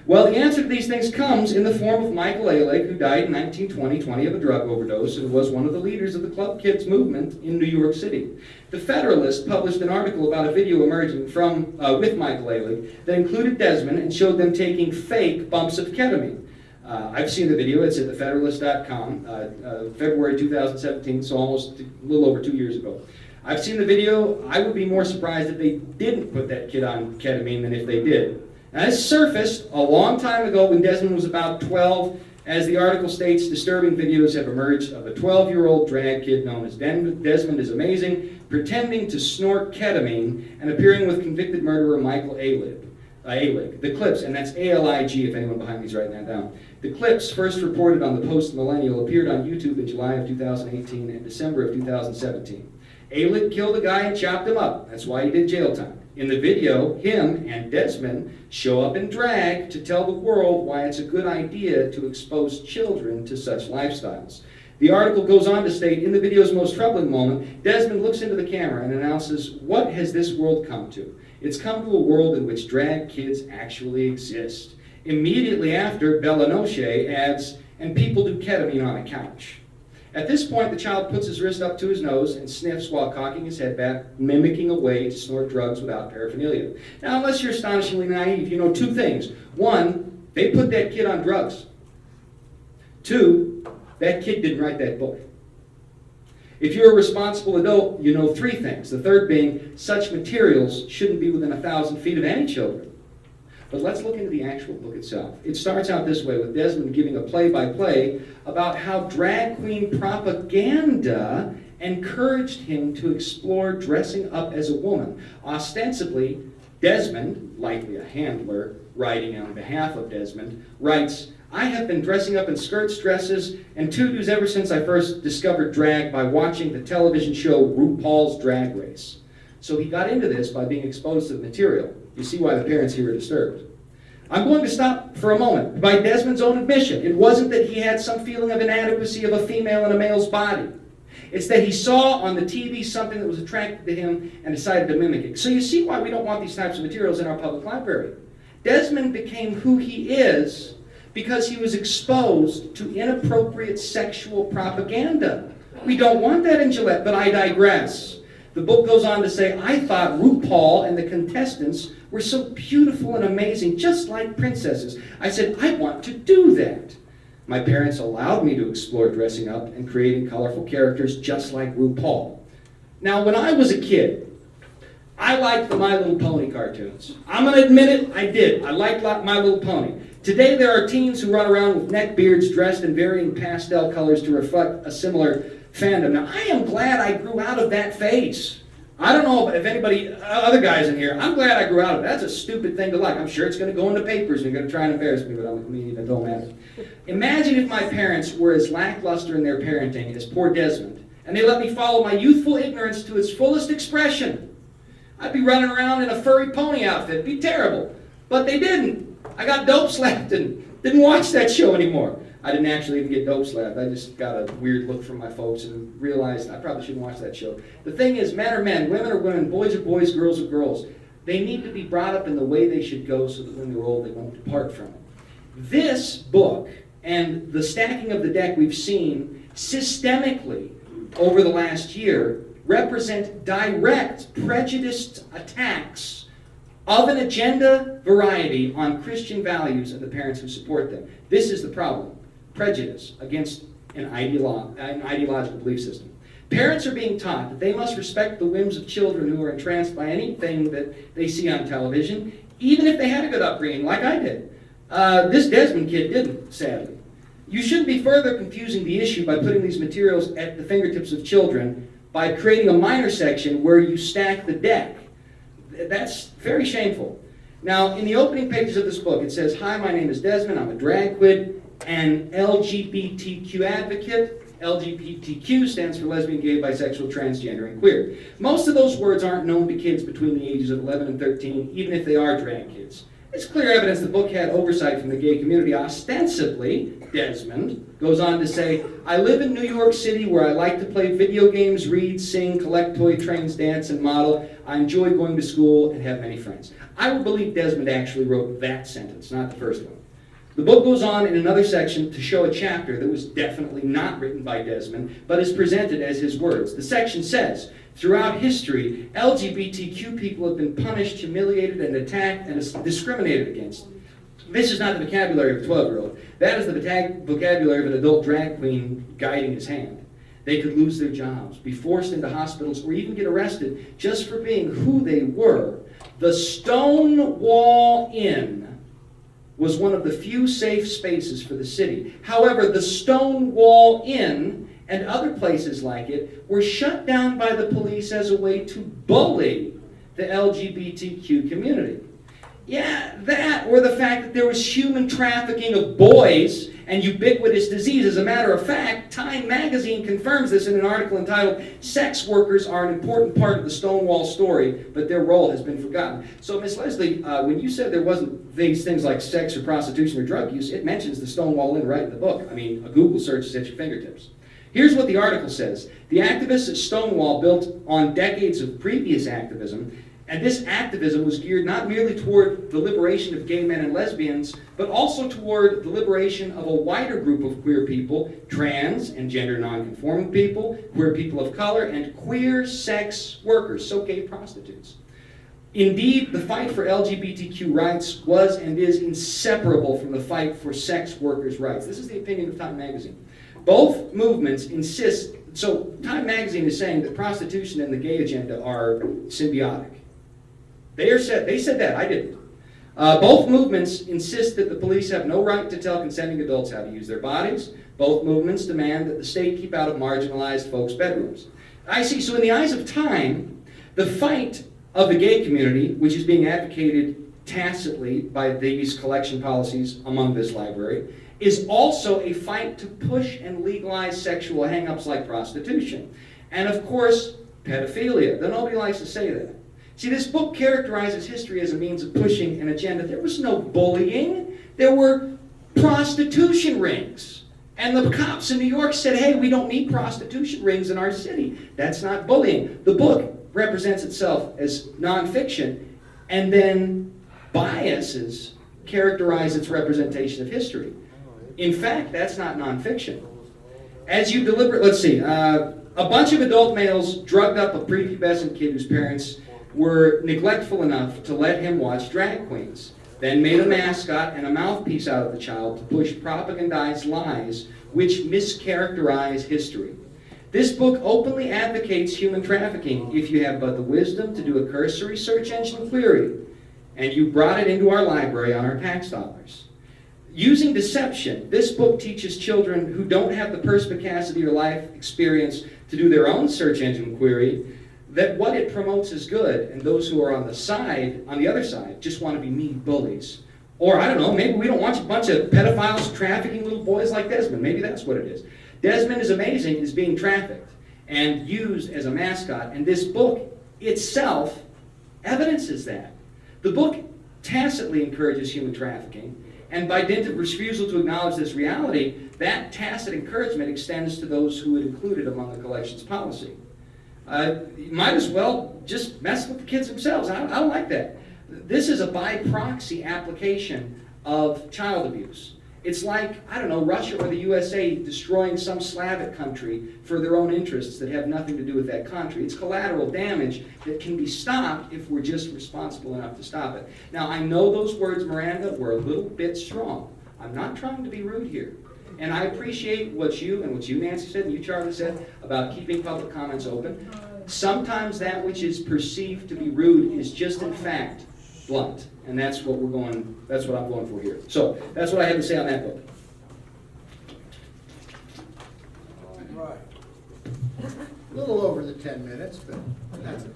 Well, the answer to these things comes in the form of Michael Alig, who died in 1920 of a drug overdose and was one of the leaders of the Club Kids movement in New York City. The Federalist published an article about a video emerging from with Michael Alig that included Desmond and showed them taking fake bumps of ketamine. I've seen the video. It's at thefederalist.com, February 2017, so almost a little over 2 years ago. I've seen the video. I would be more surprised if they didn't put that kid on ketamine than if they did. Now, this surfaced a long time ago when Desmond was about 12. As the article states, disturbing videos have emerged of a 12-year-old drag kid known as Desmond is Amazing, pretending to snort ketamine and appearing with convicted murderer Michael Alig. The clips, and that's A-L-I-G if anyone behind me is writing that down. The clips, first reported on the Post-Millennial, appeared on YouTube in July of 2018 and December of 2017. Alig killed a guy and chopped him up. That's why he did jail time. In the video, him and Desmond show up in drag to tell the world why it's a good idea to expose children to such lifestyles. The article goes on to state, in the video's most troubling moment, Desmond looks into the camera and announces, "What has this world come to? It's come to a world in which drag kids actually exist." Immediately after, Bella Noche adds, "And people do ketamine on a couch." At this point, the child puts his wrist up to his nose and sniffs while cocking his head back, mimicking a way to snort drugs without paraphernalia. Now, unless you're astonishingly naive, you know two things. One, they put that kid on drugs. Two, that kid didn't write that book. If you're a responsible adult, you know three things. The third being, such materials shouldn't be within 1,000 feet of any children. But let's look into the actual book itself. It starts out this way, with Desmond giving a play-by-play about how drag queen propaganda encouraged him to explore dressing up as a woman. Ostensibly, Desmond, likely a handler writing on behalf of Desmond, writes, "I have been dressing up in skirts, dresses, and tutus ever since I first discovered drag by watching the television show RuPaul's Drag Race." So he got into this by being exposed to the material. You see why the parents here are disturbed. I'm going to stop for a moment. By Desmond's own admission, it wasn't that he had some feeling of inadequacy of a female in a male's body. It's that he saw on the TV something that was attracted to him and decided to mimic it. So you see why we don't want these types of materials in our public library. Desmond became who he is because he was exposed to inappropriate sexual propaganda. We don't want that in Gillette, but I digress. The book goes on to say, "I thought RuPaul and the contestants were so beautiful and amazing, just like princesses. I said, I want to do that. My parents allowed me to explore dressing up and creating colorful characters just like RuPaul." Now, when I was a kid, I liked the My Little Pony cartoons. I'm going to admit it, I did. I liked My Little Pony. Today, there are teens who run around with neck beards dressed in varying pastel colors to reflect a similar fandom. Now, I am glad I grew out of that phase. I don't know if anybody, other guys in here, I'm glad I grew out of it. That's a stupid thing to like. I'm sure it's going to go in the papers and they're going to try and embarrass me, but I'm a comedian, it don't matter. Imagine if my parents were as lackluster in their parenting as poor Desmond, and they let me follow my youthful ignorance to its fullest expression. I'd be running around in a furry pony outfit. It'd be terrible. But they didn't. I got dope slapped and didn't watch that show anymore. I didn't actually even get dope slapped. I just got a weird look from my folks and realized I probably shouldn't watch that show. The thing is, men are men, women are women, boys are boys, girls are girls. They need to be brought up in the way they should go so that when they're old they won't depart from it. This book and the stacking of the deck we've seen systemically over the last year represent direct prejudiced attacks of an agenda variety on Christian values and the parents who support them. This is the problem. Prejudice against an ideological belief system. Parents are being taught that they must respect the whims of children who are entranced by anything that they see on television, even if they had a good upbringing, like I did. This Desmond kid didn't, sadly. You shouldn't be further confusing the issue by putting these materials at the fingertips of children by creating a minor section where you stack the deck. That's very shameful. Now, in the opening pages of this book, it says, "Hi, my name is Desmond. I'm a drag queen and LGBTQ advocate." LGBTQ stands for lesbian, gay, bisexual, transgender, and queer. Most of those words aren't known to kids between the ages of 11 and 13, even if they are drag kids. It's clear evidence the book had oversight from the gay community. Ostensibly, Desmond goes on to say, "I live in New York City where I like to play video games, read, sing, collect toy trains, dance, and model. I enjoy going to school and have many friends." I would believe Desmond actually wrote that sentence, not the first one. The book goes on in another section to show a chapter that was definitely not written by Desmond, but is presented as his words. The section says, "Throughout history, LGBTQ people have been punished, humiliated, and attacked, and discriminated against." This is not the vocabulary of a 12-year-old. That is the vocabulary of an adult drag queen guiding his hand. They could lose their jobs, be forced into hospitals, or even get arrested just for being who they were. The Stonewall Inn was one of the few safe spaces for the city. However, the Stonewall Inn and other places like it were shut down by the police as a way to bully the LGBTQ community. Yeah, that, or the fact that there was human trafficking of boys and ubiquitous disease. As a matter of fact, Time magazine confirms this in an article entitled, "Sex Workers Are an Important Part of the Stonewall Story, but Their Role Has Been Forgotten." So, Ms. Leslie, when you said there wasn't these things like sex or prostitution or drug use, it mentions the Stonewall Inn right in the book. I mean, a Google search is at your fingertips. Here's what the article says. "The activists at Stonewall built on decades of previous activism, and this activism was geared not merely toward the liberation of gay men and lesbians, but also toward the liberation of a wider group of queer people, trans and gender nonconforming people, queer people of color, and queer sex workers," so gay prostitutes. "Indeed, the fight for LGBTQ rights was and is inseparable from the fight for sex workers' rights." This is the opinion of Time magazine. Both movements insist, so Time magazine is saying that prostitution and the gay agenda are symbiotic. They said that, I didn't. Both movements insist that the police have no right to tell consenting adults how to use their bodies. Both movements demand that the state keep out of marginalized folks' bedrooms. I see, so in the eyes of Time, the fight of the gay community, which is being advocated tacitly by these collection policies among this library, is also a fight to push and legalize sexual hang-ups like prostitution. And of course, pedophilia, though nobody likes to say that. See, this book characterizes history as a means of pushing an agenda. There was no bullying. There were prostitution rings. And the cops in New York said, "Hey, we don't need prostitution rings in our city." That's not bullying. The book represents itself as nonfiction, and then biases characterize its representation of history. In fact, that's not nonfiction. As you let's see, a bunch of adult males drugged up a prepubescent kid whose parents were neglectful enough to let him watch drag queens, then made a mascot and a mouthpiece out of the child to push propagandized lies which mischaracterize history. This book openly advocates human trafficking if you have but the wisdom to do a cursory search engine query, and you brought it into our library on our tax dollars. Using deception, this book teaches children who don't have the perspicacity or life experience to do their own search engine query that what it promotes is good, and those who are on the other side, just want to be mean bullies. Or, I don't know, maybe we don't want a bunch of pedophiles trafficking little boys like Desmond. Maybe that's what it is. Desmond is amazing, is being trafficked and used as a mascot, and this book itself evidences that. The book tacitly encourages human trafficking, and by dint of refusal to acknowledge this reality, that tacit encouragement extends to those who would include it among the collection's policy. You might as well just mess with the kids themselves. I don't like that. This is a by proxy application of child abuse. It's like, I don't know, Russia or the USA destroying some Slavic country for their own interests that have nothing to do with that country. It's collateral damage that can be stopped if we're just responsible enough to stop it. Now, I know those words, Miranda, were a little bit strong. I'm not trying to be rude here. And I appreciate what you Nancy said, and you Charlie said about keeping public comments open. Sometimes that which is perceived to be rude is just in fact blunt, and that's what I'm going for here. So that's what I have to say on that book. All right. A little over the 10 minutes, but that's it.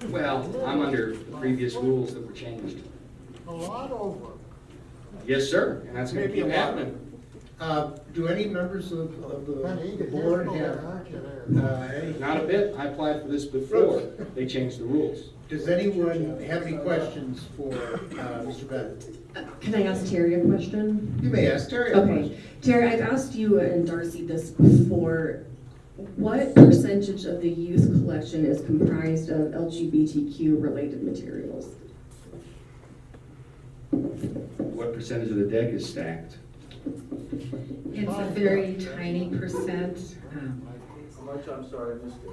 Well, I'm under the previous rules that were changed. A lot over. Yes, sir, and that's going to Maybe keep a lot. happening. Do any members of the board have any? Not a bit. I applied for this before they changed the rules. Does anyone have any questions for Mr. Bennett? Can I ask Terry a question? You may ask Terry a Okay, question. Terry, I've asked you and Darcy this before. What percentage of the youth collection is comprised of LGBTQ related materials? What percentage of the deck is stacked? It's a very tiny percent. How much, I'm sorry, I missed it.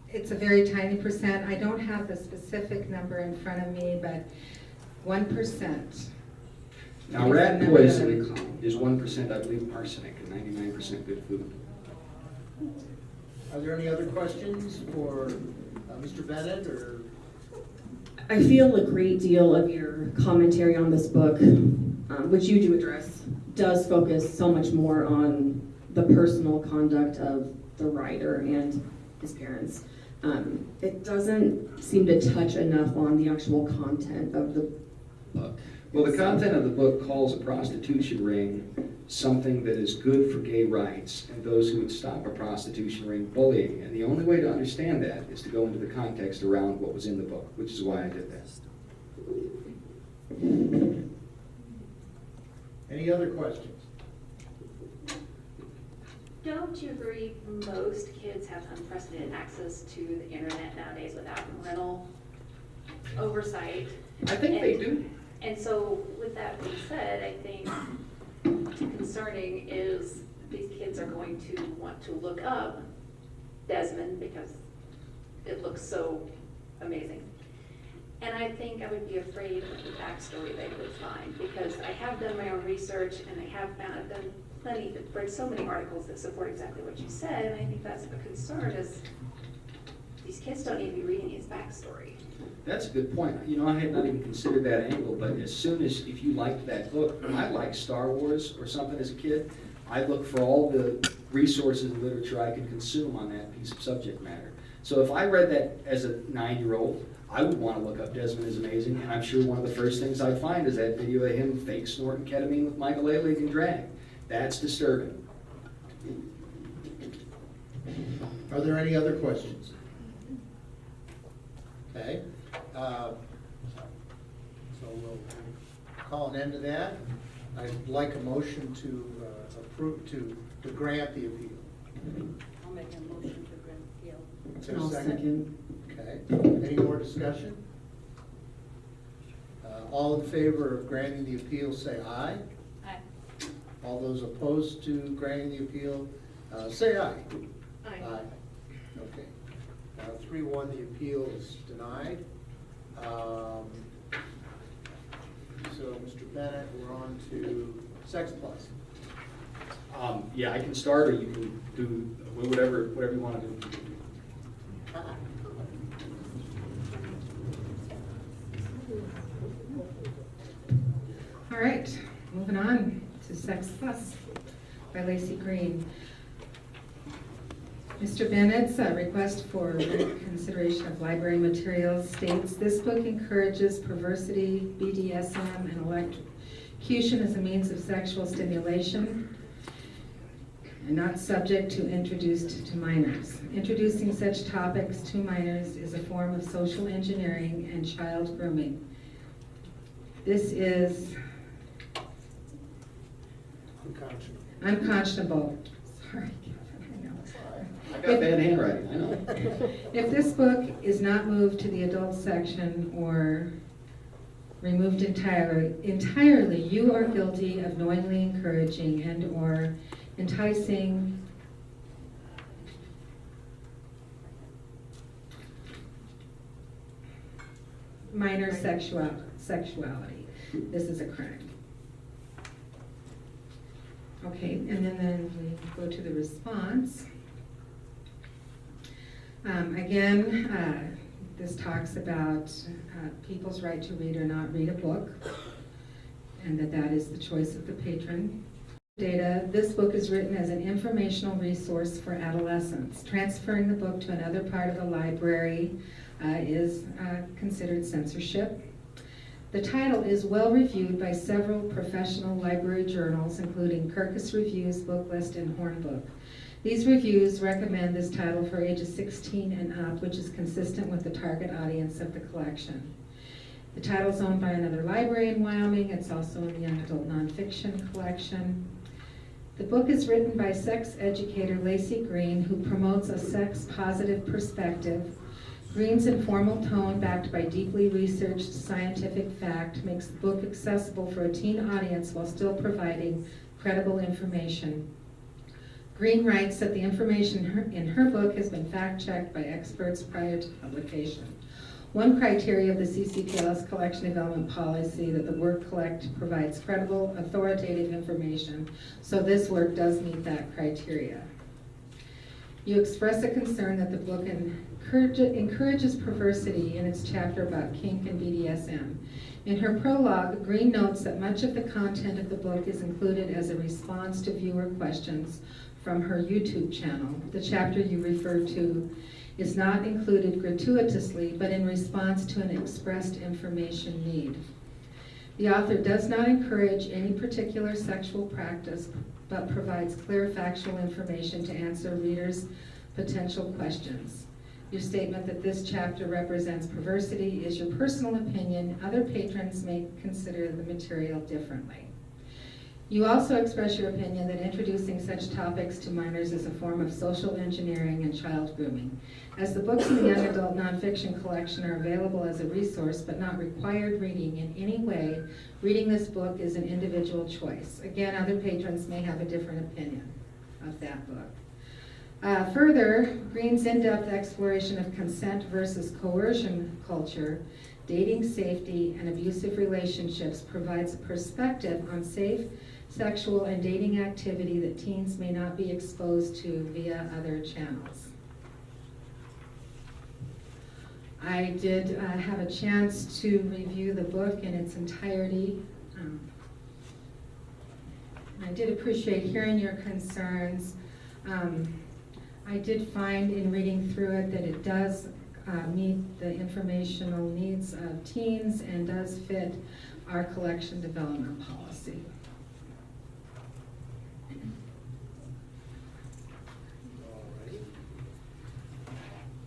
It's a very tiny percent. I don't have the specific number in front of me, but 1%. Now, is the rat number that I poison recall. is 1%, I believe, arsenic, and 99% good food. Are there any other questions for Mr. Bennett or? I feel a great deal of your commentary on this book, which you do address, does focus so much more on the personal conduct of the writer and his parents. It doesn't seem to touch enough on the actual content of the book. Well, the content of the book calls a prostitution ring something that is good for gay rights and those who would stop a prostitution ring bullying. And the only way to understand that is to go into the context around what was in the book, which is why I did that. Any other questions? Don't you agree most kids have unprecedented access to the internet nowadays without parental oversight? I think they do. And so with that being said, I think concerning is these kids are going to want to look up Desmond because it looks so amazing. And I think I would be afraid of the backstory they would find, because I have done my own research and I've done plenty, read so many articles that support exactly what you said, and I think that's a concern is these kids don't need to be reading his backstory. That's a good point. You know, I had not even considered that angle, but as soon as, if you liked that book, when I liked Star Wars or something as a kid, I looked for all the resources and literature I could consume on that piece of subject matter. So if I read that as a 9-year-old, I would want to look up Desmond is Amazing, and I'm sure one of the first things I'd find is that video of him fake snorting ketamine with Michael Ehrlich in drag. That's disturbing. Are there any other questions? Okay. So we'll call an end to that. I'd like a motion to approve, to grant the appeal. I'll make a motion to grant the appeal. Is there a I'll second. Okay. Any more discussion? All in favor of granting the appeal, say aye. Aye. All those opposed to granting the appeal, say aye. Aye. Okay. 3-1, the appeal is denied. So, Mr. Bennett, we're on to Sex Plus. Yeah, I can start, or you can do whatever you want to do. All right, moving on to Sex Plus by Lacey Green. Mr. Bennett's request for consideration of library materials states, this book encourages perversity, BDSM, and electrocution as a means of sexual stimulation and not subject to introduced to minors. Introducing such topics to minors is a form of social engineering and child grooming. This is unconscionable. Sorry, Kevin, I know. I got bad handwriting, I know. If this book is not moved to the adult section or removed entirely, you are guilty of knowingly encouraging and/or enticing minor sexuality. This is a crime. Okay, and then we go to the response. Again, this talks about people's right to read or not read a book, and that is the choice of the patron. Data, this book is written as an informational resource for adolescents. Transferring the book to another part of the library is considered censorship. The title is well reviewed by several professional library journals, including Kirkus Reviews, Booklist, and Hornbook. These reviews recommend this title for ages 16 and up, which is consistent with the target audience of the collection. The title is owned by another library in Wyoming. It's also in the Young Adult Nonfiction collection. The book is written by sex educator Lacey Green, who promotes a sex-positive perspective. Green's informal tone, backed by deeply researched scientific fact, makes the book accessible for a teen audience while still providing credible information. Green writes that the information in her book has been fact-checked by experts prior to publication. One criteria of the CCPLS collection development policy that the work collect provides credible, authoritative information, so this work does meet that criteria. You express a concern that the book encourages perversity in its chapter about kink and BDSM. In her prologue, Green notes that much of the content of the book is included as a response to viewer questions from her YouTube channel. The chapter you refer to is not included gratuitously, but in response to an expressed information need. The author does not encourage any particular sexual practice, but provides clear factual information to answer readers' potential questions. Your statement that this chapter represents perversity is your personal opinion. Other patrons may consider the material differently. You also express your opinion that introducing such topics to minors is a form of social engineering and child grooming. As the books in the Young Adult Nonfiction collection are available as a resource but not required reading in any way, reading this book is an individual choice. Again, other patrons may have a different opinion of that book. Further, Green's in-depth exploration of consent versus coercion culture, dating safety, and abusive relationships provides a perspective on safe sexual and dating activity that teens may not be exposed to via other channels. I did have a chance to review the book in its entirety. I did appreciate hearing your concerns. I did find in reading through it that it does meet the informational needs of teens and does fit our collection development policy.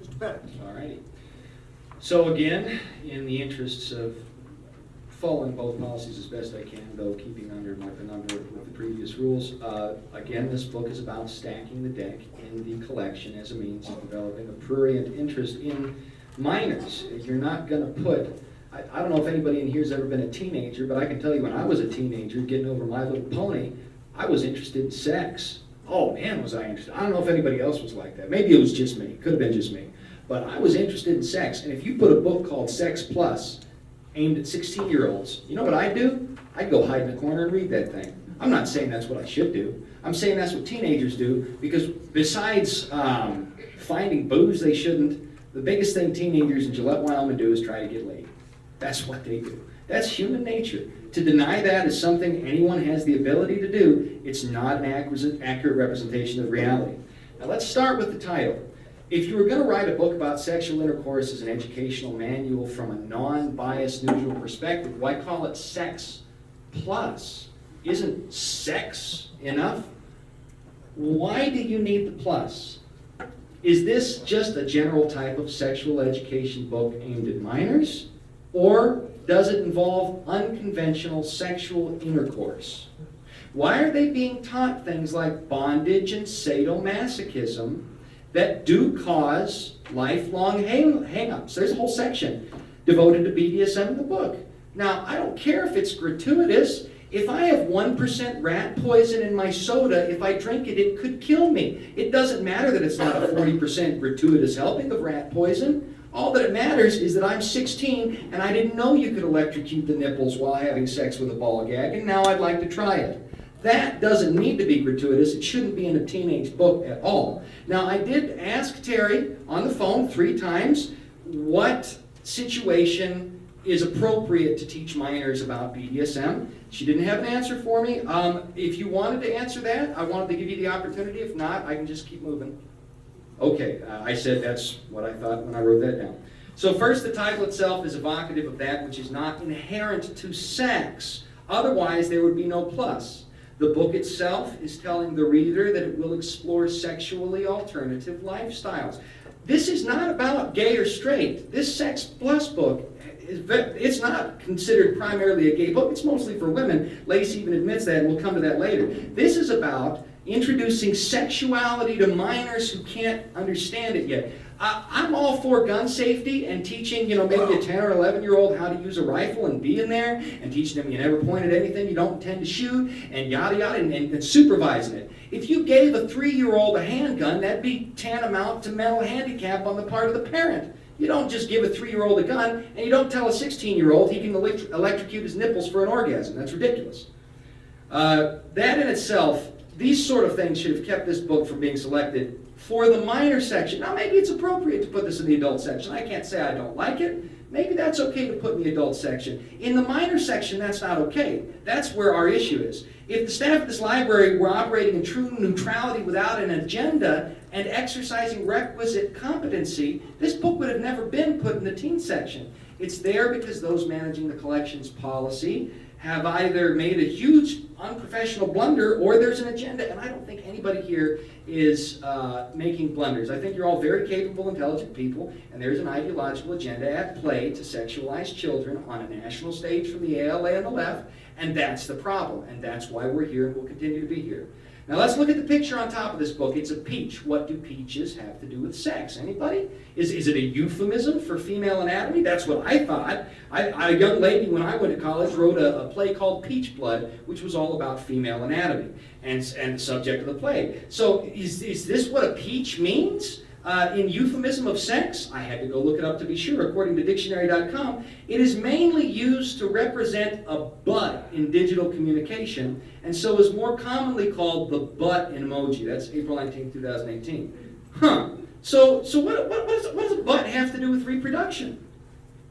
Mr. Bennett. All righty. So again, in the interests of following both policies as best I can, though keeping under with the previous rules, again, this book is about stacking the deck in the collection as a means of developing a prurient interest in minors. You're not going to put, I don't know if anybody in here has ever been a teenager, but I can tell you when I was a teenager getting over My Little Pony, I was interested in sex. Oh man, was I interested. I don't know if anybody else was like that. Maybe it was just me. Could have been just me. But I was interested in sex. And if you put a book called Sex Plus aimed at 16-year-olds, you know what I'd do? I'd go hide in the corner and read that thing. I'm not saying that's what I should do. I'm saying that's what teenagers do, because besides finding booze they shouldn't, the biggest thing teenagers in Gillette, Wyoming do is try to get laid. That's what they do. That's human nature. To deny that is something anyone has the ability to do. It's not an accurate representation of reality. Now let's start with the title. If you were going to write a book about sexual intercourse as an educational manual from a non-biased, neutral perspective, why call it Sex Plus? Isn't sex enough? Why do you need the plus? Is this just a general type of sexual education book aimed at minors? Or does it involve unconventional sexual intercourse? Why are they being taught things like bondage and sadomasochism that do cause lifelong hang-ups? There's a whole section devoted to BDSM in the book. Now, I don't care if it's gratuitous. If I have 1% rat poison in my soda, if I drink it, it could kill me. It doesn't matter that it's not a 40% gratuitous helping of rat poison. All that it matters is that I'm 16 and I didn't know you could electrocute the nipples while having sex with a ball gag, and now I'd like to try it. That doesn't need to be gratuitous. It shouldn't be in a teenage book at all. Now, I did ask Terry on the phone 3 times what situation is appropriate to teach minors about BDSM. She didn't have an answer for me. If you wanted to answer that, I wanted to give you the opportunity. If not, I can just keep moving. Okay, I said that's what I thought when I wrote that down. So first, the title itself is evocative of that which is not inherent to sex. Otherwise, there would be no plus. The book itself is telling the reader that it will explore sexually alternative lifestyles. This is not about gay or straight. This Sex Plus book, it's not considered primarily a gay book. It's mostly for women. Lacey even admits that, and we'll come to that later. This is about introducing sexuality to minors who can't understand it yet. I'm all for gun safety and teaching, maybe a 10 or 11-year-old how to use a rifle and be in there, and teaching them you never point at anything you don't intend to shoot, and yada yada, and supervising it. If you gave a 3-year-old a handgun, that'd be tantamount to mental handicap on the part of the parent. You don't just give a 3-year-old a gun, and you don't tell a 16-year-old he can electrocute his nipples for an orgasm. That's ridiculous. That in itself, these sort of things should have kept this book from being selected for the minor section. Now, maybe it's appropriate to put this in the adult section. I can't say I don't like it. Maybe that's okay to put in the adult section. In the minor section, that's not okay. That's where our issue is. If the staff at this library were operating in true neutrality without an agenda and exercising requisite competency, this book would have never been put in the teen section. It's there because those managing the collections policy have either made a huge unprofessional blunder or there's an agenda, and I don't think anybody here is making blunders. I think you're all very capable, intelligent people, and there's an ideological agenda at play to sexualize children on a national stage from the ALA on the left, and that's the problem, and that's why we're here and will continue to be here. Now let's look at the picture on top of this book. It's a peach. What do peaches have to do with sex? Anybody? Is it a euphemism for female anatomy? That's what I thought. A young lady when I went to college wrote a play called Peach Blood, which was all about female anatomy and the subject of the play. So is this what a peach means? In euphemism of sex? I had to go look it up to be sure. According to dictionary.com, it is mainly used to represent a butt in digital communication, and so is more commonly called the butt emoji. That's April 19, 2018. So what does a butt have to do with reproduction?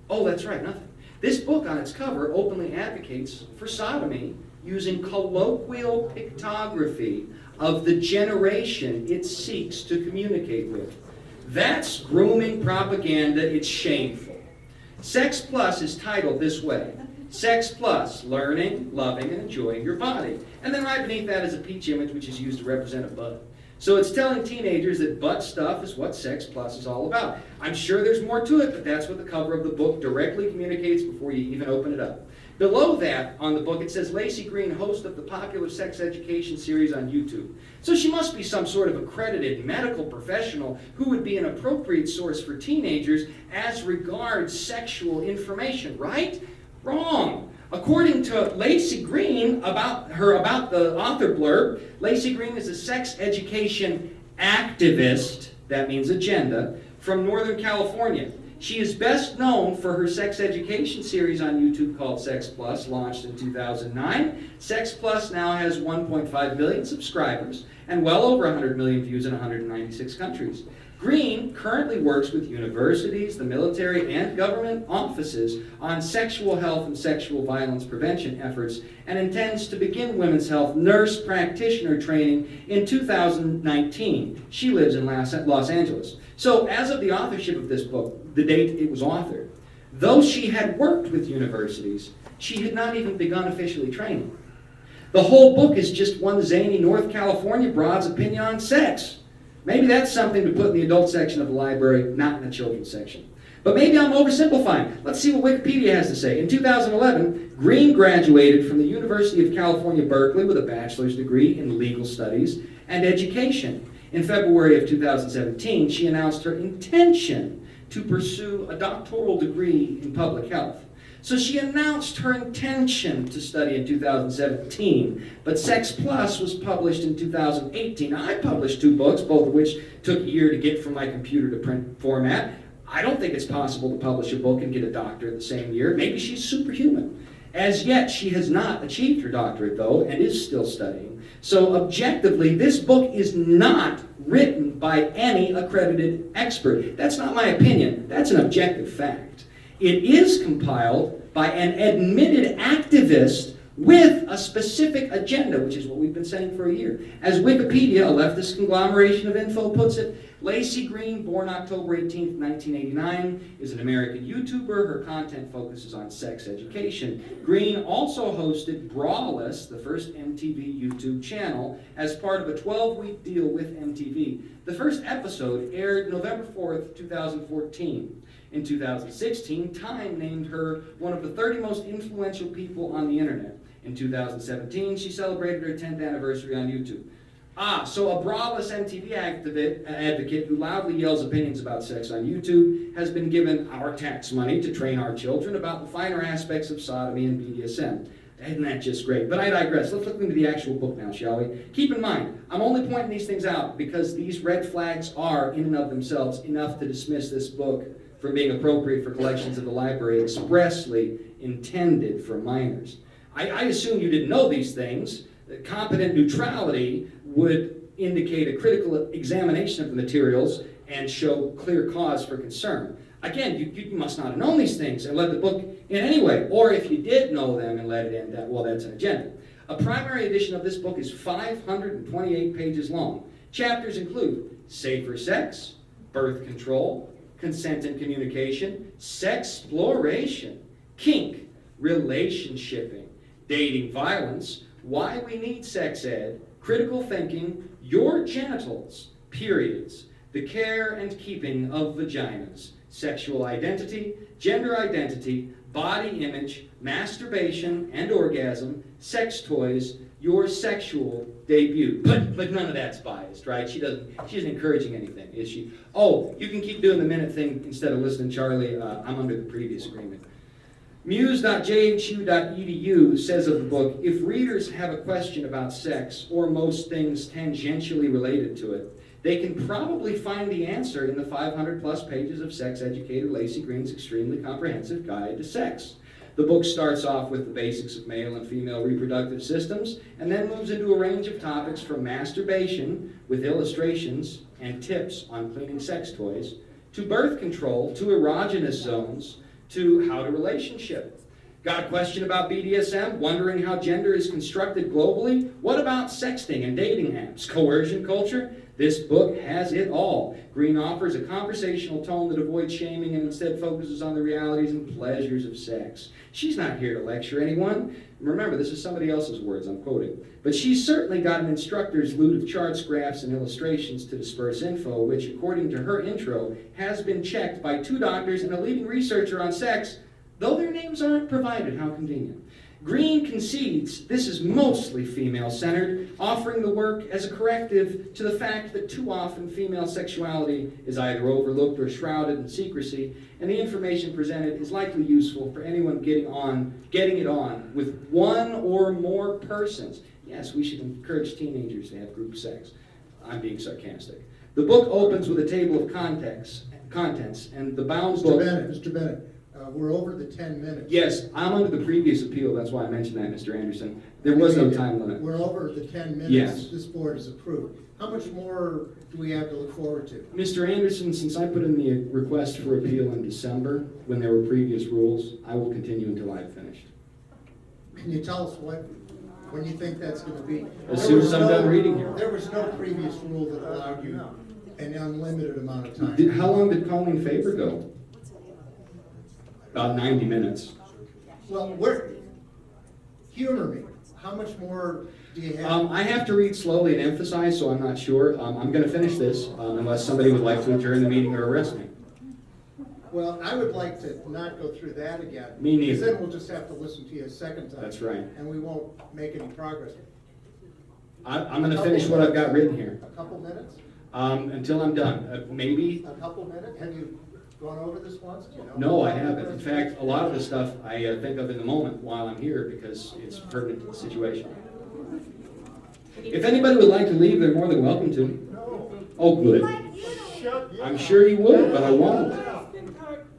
Oh, that's right, nothing. This book on its cover openly advocates for sodomy using colloquial pictography of the generation it seeks to communicate with. That's grooming propaganda. It's shameful. Sex Plus is titled this way. Sex Plus, learning, loving, and enjoying your body. And then right beneath that is a peach image which is used to represent a butt. So it's telling teenagers that butt stuff is what Sex Plus is all about. I'm sure there's more to it, but that's what the cover of the book directly communicates before you even open it up. Below that, on the book, it says Lacey Green, host of the popular sex education series on YouTube. So she must be some sort of accredited medical professional who would be an appropriate source for teenagers as regards sexual information, right? Wrong. According to Lacey Green, about the author blurb, Lacey Green is a sex education activist, that means agenda, from Northern California. She is best known for her sex education series on YouTube called Sex Plus, launched in 2009. Sex Plus now has 1.5 million subscribers and well over 100 million views in 196 countries. Green currently works with universities, the military, and government offices on sexual health and sexual violence prevention efforts and intends to begin women's health nurse practitioner training in 2019. She lives in Los Angeles. So as of the authorship of this book, the date it was authored, though she had worked with universities, she had not even begun officially training. The whole book is just one zany North California broad's opinion on sex. Maybe that's something to put in the adult section of the library, not in the children's section. But maybe I'm oversimplifying. Let's see what Wikipedia has to say. In 2011, Green graduated from the University of California, Berkeley with a bachelor's degree in legal studies and education. In February of 2017, she announced her intention to pursue a doctoral degree in public health. So she announced her intention to study in 2017, but Sex Plus was published in 2018. Now, I published 2 books, both of which took a year to get from my computer to print format. I don't think it's possible to publish a book and get a doctorate the same year. Maybe she's superhuman. As yet, she has not achieved her doctorate, though, and is still studying. So objectively, this book is not written by any accredited expert. That's not my opinion. That's an objective fact. It is compiled by an admitted activist with a specific agenda, which is what we've been saying for a year. As Wikipedia, a leftist conglomeration of info, puts it, Lacey Green, born October 18, 1989, is an American YouTuber. Her content focuses on sex education. Green also hosted Brawless, the first MTV YouTube channel, as part of a 12-week deal with MTV. The first episode aired November 4th, 2014. In 2016, Time named her one of the 30 most influential people on the internet. In 2017, she celebrated her 10th anniversary on YouTube. So a Brawless MTV advocate who loudly yells opinions about sex on YouTube has been given our tax money to train our children about the finer aspects of sodomy and BDSM. Isn't that just great? But I digress. Let's look into the actual book now, shall we? Keep in mind, I'm only pointing these things out because these red flags are, in and of themselves, enough to dismiss this book from being appropriate for collections of the library expressly intended for minors. I assume you didn't know these things. Competent neutrality would indicate a critical examination of the materials and show clear cause for concern. Again, you must not have known these things and let the book in any way. Or if you did know them and let it in, well, that's an agenda. A primary edition of this book is 528 pages long. Chapters include safer sex, birth control, consent and communication, sexploration, kink, relationshiping, dating violence, why we need sex ed, critical thinking, your genitals, periods, the care and keeping of vaginas, sexual identity, gender identity, body image, masturbation and orgasm, sex toys, your sexual debut. But none of that's biased, right? She isn't encouraging anything, is she? Oh, you can keep doing the minute thing instead of listening, Charlie. I'm under the previous agreement. Muse.jhu.edu says of the book, if readers have a question about sex or most things tangentially related to it, they can probably find the answer in the 500 plus pages of sex educator Lacey Green's extremely comprehensive guide to sex. The book starts off with the basics of male and female reproductive systems and then moves into a range of topics from masturbation with illustrations and tips on cleaning sex toys to birth control to erogenous zones to how to relationship. Got a question about BDSM? Wondering how gender is constructed globally? What about sexting and dating apps? Coercion culture? This book has it all. Green offers a conversational tone that avoids shaming and instead focuses on the realities and pleasures of sex. She's not here to lecture anyone. Remember, this is somebody else's words I'm quoting. But she's certainly got an instructor's loot of charts, graphs, and illustrations to disperse info, which, according to her intro, has been checked by 2 doctors and a leading researcher on sex, though their names aren't provided. How convenient. Green concedes this is mostly female-centered, offering the work as a corrective to the fact that too often female sexuality is either overlooked or shrouded in secrecy, and the information presented is likely useful for anyone getting it on with one or more persons. Yes, we should encourage teenagers to have group sex. I'm being sarcastic. The book opens with a table of contents, and the bound book... Mr. Bennett. We're over the 10 minutes. Yes, I'm under the previous appeal. That's why I mentioned that, Mr. Anderson. There was no time limit. We're over the 10 minutes. Yes. This board has approved. How much more do we have to look forward to? Mr. Anderson, since I put in the request for appeal in December, when there were previous rules, I will continue until I've finished. Can you tell us when you think that's going to be? As soon as I'm done reading here. There was no previous rule that allowed you an unlimited amount of time. How long did Colleen Faber go? About 90 minutes. Well, humor me. How much more do you have? I have to read slowly and emphasize, so I'm not sure. I'm going to finish this unless somebody would like to adjourn the meeting or arrest me. Well, I would like to not go through that again. Me neither. Because then we'll just have to listen to you a second time. That's right. And we won't make any progress. I'm going to finish what I've got written here. A couple minutes? Until I'm done. Maybe. A couple minutes? Have you gone over this once? Do you know? No, I haven't. In fact, a lot of the stuff I think of in the moment while I'm here because it's pertinent to the situation. If anybody would like to leave, they're more than welcome to. Oh, good. I'm sure you would, but I won't.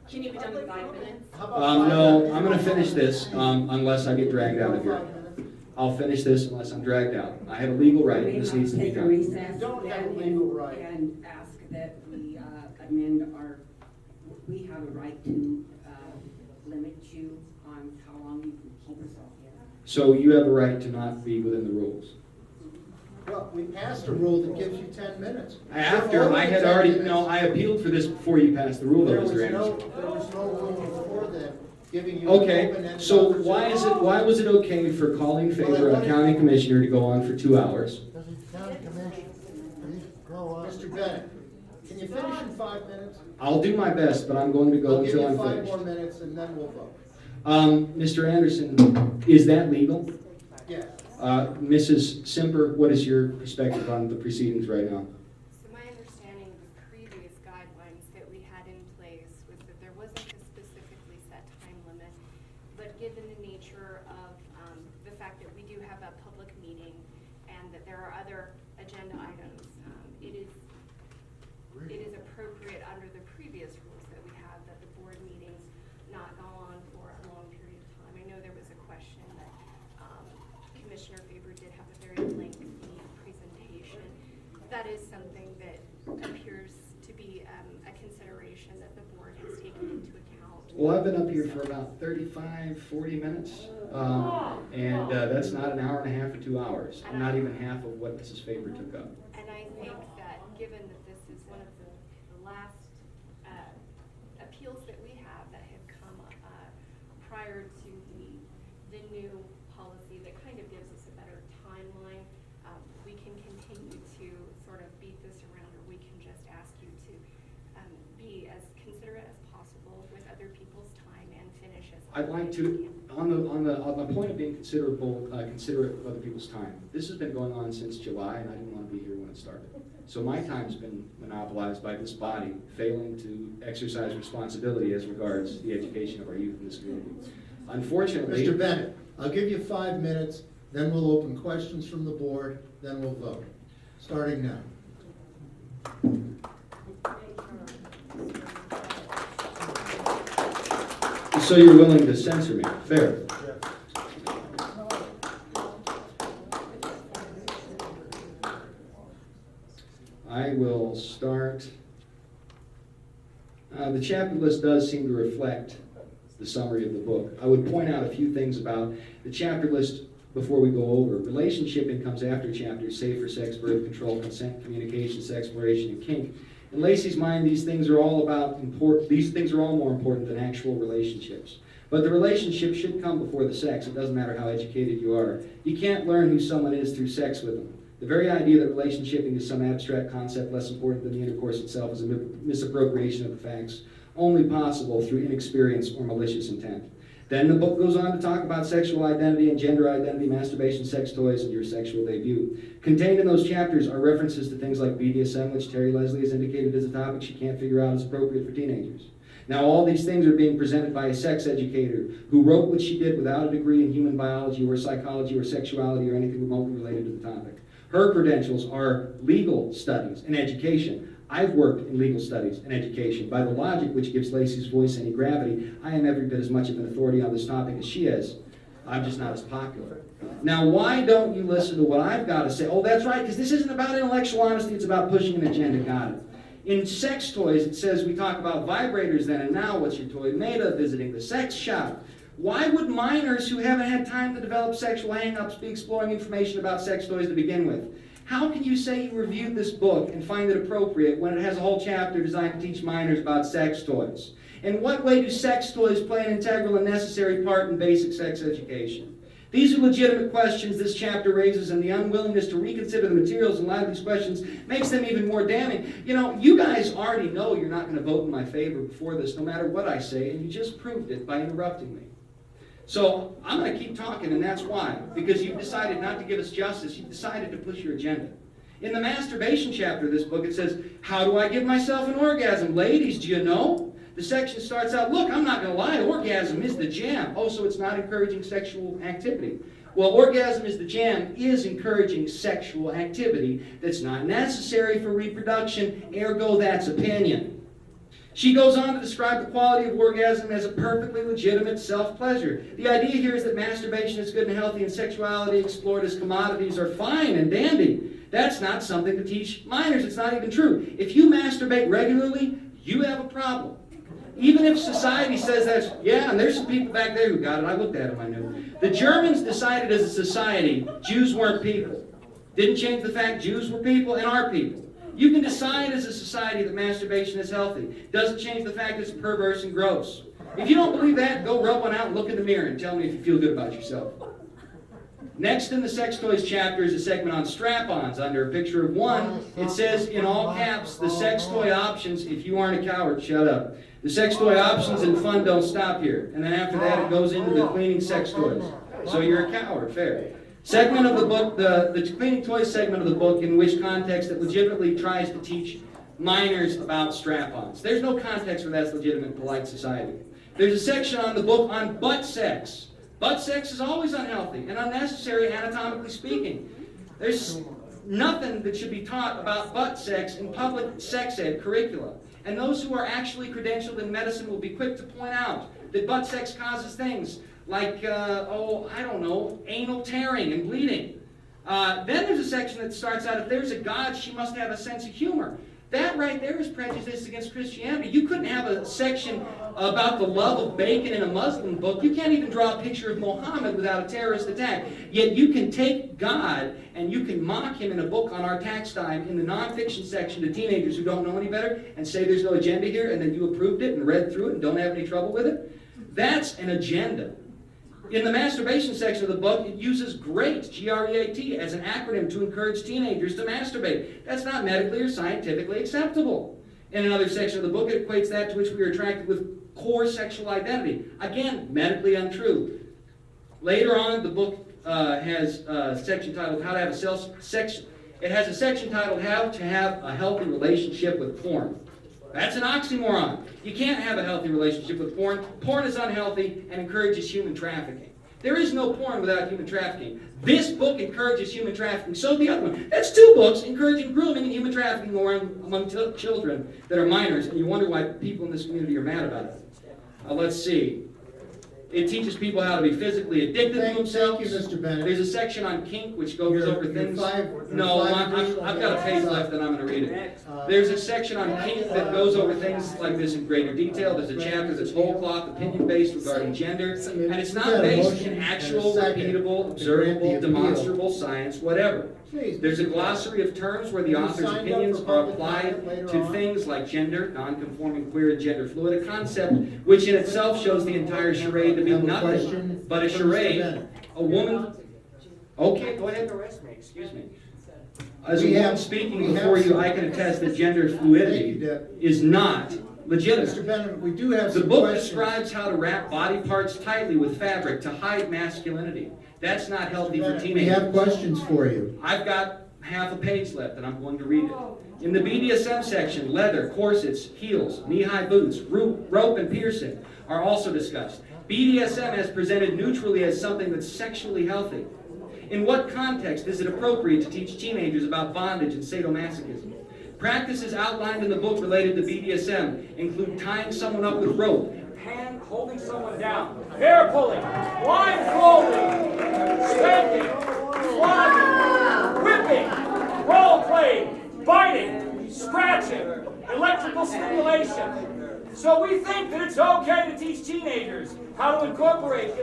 Can you be done in 5 minutes? How about 5 No, minutes? I'm gonna finish this, unless I get dragged out of here. 5 minutes? I'll finish this unless I'm dragged out. I have a legal right, We and this have needs to be take a done. recess You don't have a then legal right. And ask that we amend our, we have a right to limit you on how long you can keep us all here. So you have a right to not be within the rules. Well, we passed a rule that gives you 10 minutes. After, I had already, no, I appealed for this before you passed the rule, though, There was Mr. no, Anderson. there was no rule before then giving you an Okay, open-ended so opportunity. why was it okay for Colleen Faber, a county commissioner, to go on for 2 hours? Because he's county commissioner. He's grow up. Mr. Bennett, can you finish in 5 minutes? I'll do my best, but I'm going to go I'll give until you I'm 5 finished. more minutes and then we'll vote. Mr. Anderson, is that legal? Yes. Mrs. Simper, what is your perspective on the proceedings right now? So my understanding of the previous guidelines that we had in place was that there wasn't a specifically set time limit, but given the nature of the fact that we do have a public meeting and that there are other agenda items, it is appropriate under the previous rules that we have that the board meetings not go on for a long period of time. I know there was a question that Commissioner Faber did have a very lengthy presentation. That is something that appears to be a consideration that the board has taken into account. Well, I've been up here for about 35, 40 minutes, and that's not an hour and a half or 2 hours. Not even half of what Mrs. Faber took up. And I think that given that this is one of the last appeals that we have that have come prior to the new policy that kind of gives us a better timeline, we can continue to sort of beat this around, or we can just ask you to be as considerate as possible with other people's time and finish as. I'd like to, on the point of being considerate of other people's time, this has been going on since July, and I didn't want to be here when it started. So my time's been monopolized by this body failing to exercise responsibility as regards the education of our youth in this community. Unfortunately, Mr. Bennett, I'll give you 5 minutes, then we'll open questions from the board, then we'll vote. Starting now. so you're willing to censor me, fair. I will start. The chapter list does seem to reflect the summary of the book. I would point out a few things about the chapter list before we go over. Relationshiping comes after chapters, safe for sex, birth control, consent, communication, sex exploration, and kink. In Lacey's mind, these things are all more important than actual relationships. But the relationship should come before the sex. It doesn't matter how educated you are. You can't learn who someone is through sex with them. The very idea that relationshiping is some abstract concept less important than the intercourse itself is a misappropriation of the facts, only possible through inexperience or malicious intent. Then the book goes on to talk about sexual identity and gender identity, masturbation, sex toys, and your sexual debut. Contained in those chapters are references to things like BDSM, which Terry Leslie has indicated is a topic she can't figure out is appropriate for teenagers. Now, all these things are being presented by a sex educator who wrote what she did without a degree in human biology or psychology or sexuality or anything remotely related to the topic. Her credentials are legal studies and education. I've worked in legal studies and education. By the logic which gives Lacey's voice any gravity, I am every bit as much of an authority on this topic as she is. I'm just not as popular. Now, why don't you listen to what I've got to say? Oh, that's right, because this isn't about intellectual honesty, it's about pushing an agenda. Got it. In sex toys, it says we talk about vibrators then and now. What's your toy made of? Visiting the sex shop. Why would minors who haven't had time to develop sexual hang-ups be exploring information about sex toys to begin with? How can you say you reviewed this book and find it appropriate when it has a whole chapter designed to teach minors about sex toys? In what way do sex toys play an integral and necessary part in basic sex education? These are legitimate questions this chapter raises, and the unwillingness to reconsider the materials in light of these questions makes them even more damning. You know, you guys already know you're not going to vote in my favor before this, no matter what I say, and you just proved it by interrupting me. So I'm going to keep talking, and that's why. Because you've decided not to give us justice. You've decided to push your agenda. In the masturbation chapter of this book, it says, how do I give myself an orgasm? Ladies, do you know? The section starts out, look, I'm not going to lie, orgasm is the jam. Oh, so it's not encouraging sexual activity. Well, orgasm is the jam is encouraging sexual activity that's not necessary for reproduction, ergo that's opinion. She goes on to describe the quality of orgasm as a perfectly legitimate self-pleasure. The idea here is that masturbation is good and healthy and sexuality explored as commodities are fine and dandy. That's not something to teach minors. It's not even true. If you masturbate regularly, you have a problem. Even if society says that's, yeah, and there's some people back there who got it. I looked at them, I knew. The Germans decided as a society, Jews weren't people. Didn't change the fact Jews were people and are people. You can decide as a society that masturbation is healthy. Doesn't change the fact it's perverse and gross. If you don't believe that, go rub one out and look in the mirror and tell me if you feel good about yourself. Next in the sex toys chapter is a segment on strap-ons. Under a picture of one, it says in all caps, the sex toy options, if you aren't a coward, shut up. The sex toy options and fun don't stop here. And then after that, it goes into the cleaning sex toys. So you're a coward, fair. Segment of the book, the cleaning toys segment of the book, in which context it legitimately tries to teach minors about strap-ons. There's no context where that's legitimate in polite society. There's a section on the book on butt sex. Butt sex is always unhealthy and unnecessary, anatomically speaking. There's nothing that should be taught about butt sex in public sex ed curricula. And those who are actually credentialed in medicine will be quick to point out that butt sex causes things like, anal tearing and bleeding. Then there's a section that starts out, if there's a God, she must have a sense of humor. That right there is prejudice against Christianity. You couldn't have a section about the love of bacon in a Muslim book. You can't even draw a picture of Muhammad without a terrorist attack. Yet you can take God and you can mock him in a book on our tax time in the nonfiction section to teenagers who don't know any better and say there's no agenda here, and then you approved it and read through it and don't have any trouble with it. That's an agenda. In the masturbation section of the book, it uses GREAT, G-R-E-A-T, as an acronym to encourage teenagers to masturbate. That's not medically or scientifically acceptable. In another section of the book, it equates that to which we are attracted with core sexual identity. Again, medically untrue. Later on, the book has a section titled How to Have It has a section titled How to Have a Healthy Relationship with Porn. That's an oxymoron. You can't have a healthy relationship with porn. Porn is unhealthy and encourages human trafficking. There is no porn without human trafficking. This book encourages human trafficking. So the other one. That's two books encouraging grooming and human trafficking among children that are minors, and you wonder why people in this community are mad about it. Let's see. It teaches people how to be physically addicted to themselves. Thank you, Mr. Bennett. There's a section on kink which goes over things. I've got a page left and I'm going to read it. There's a section on kink that goes over things like this in greater detail. There's a chapter that's whole cloth, opinion-based regarding gender, and it's not based in actual, repeatable, observable, demonstrable science, whatever. There's a glossary of terms where the author's opinions are applied to things like gender, non-conforming, queer, and gender fluid, a concept which in itself shows the entire charade to be nothing but a charade. A woman... Okay, go ahead and arrest me, excuse me. As a woman speaking before you, I can attest that gender fluidity is not legitimate. Mr. Bennett, we do have the some book questions. describes how to wrap body parts tightly with fabric to hide masculinity. That's not healthy for teenagers. We have questions for you. I've got half a page left and I'm going to read it. In the BDSM section, leather, corsets, heels, knee-high boots, rope, and piercing are also discussed. BDSM is presented neutrally as something that's sexually healthy. In what context is it appropriate to teach teenagers about bondage and sadomasochism? Practices outlined in the book related to BDSM include tying someone up with rope, hand holding someone down, hair pulling, blindfolding, spanking, flogging, whipping, role playing, biting, scratching, electrical stimulation. So we think that it's okay to teach teenagers how to incorporate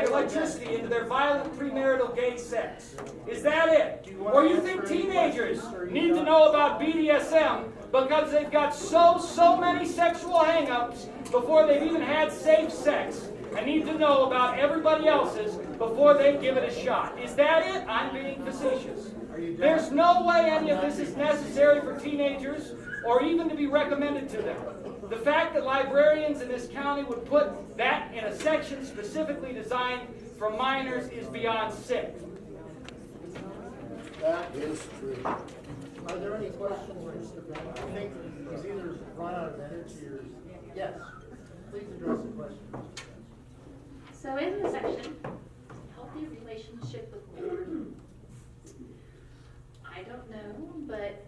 electricity into their violent premarital gay sex. Is that it? Or you think teenagers need to know about BDSM because they've got so many sexual hang-ups before they've even had safe sex and need to know about everybody else's before they give it a shot? Is that it? I'm being facetious. There's no way any of this is necessary for teenagers or even to be recommended to them. The fact that librarians in this county would put that in a section specifically designed for minors is beyond sick. That is true. Are there any questions for Mr. Bennett? I think he's either run out of energy or... Yes. Please address the question. So in the section, healthy relationship with porn, I don't know, but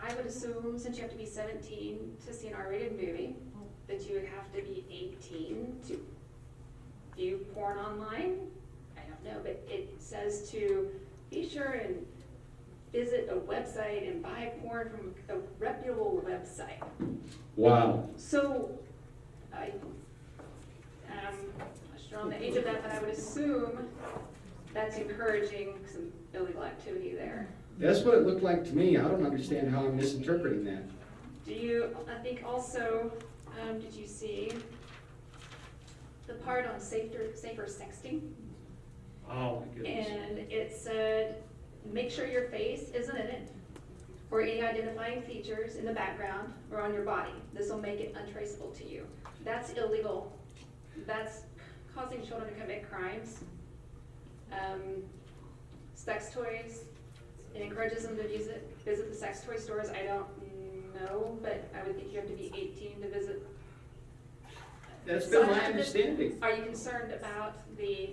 I would assume, since you have to be 17 to see an R-rated movie, that you would have to be 18 to view porn online. I don't know, but it says to be sure and visit a website and buy porn from a reputable website. Wow. So, I'm not sure on the age of that, but I would assume that's encouraging some illegal activity there. That's what it looked like to me. I don't understand how I'm misinterpreting that. Do you, I think also, did you see the part on safer sexting? Oh, my goodness. And it said, make sure your face isn't in it, or any identifying features in the background or on your body. This will make it untraceable to you. That's illegal. That's causing children to commit crimes. Sex toys, it encourages them to visit the sex toy stores. I don't know, but I would think you have to be 18 to visit. That's So been my I'm just- understanding. Are you concerned about the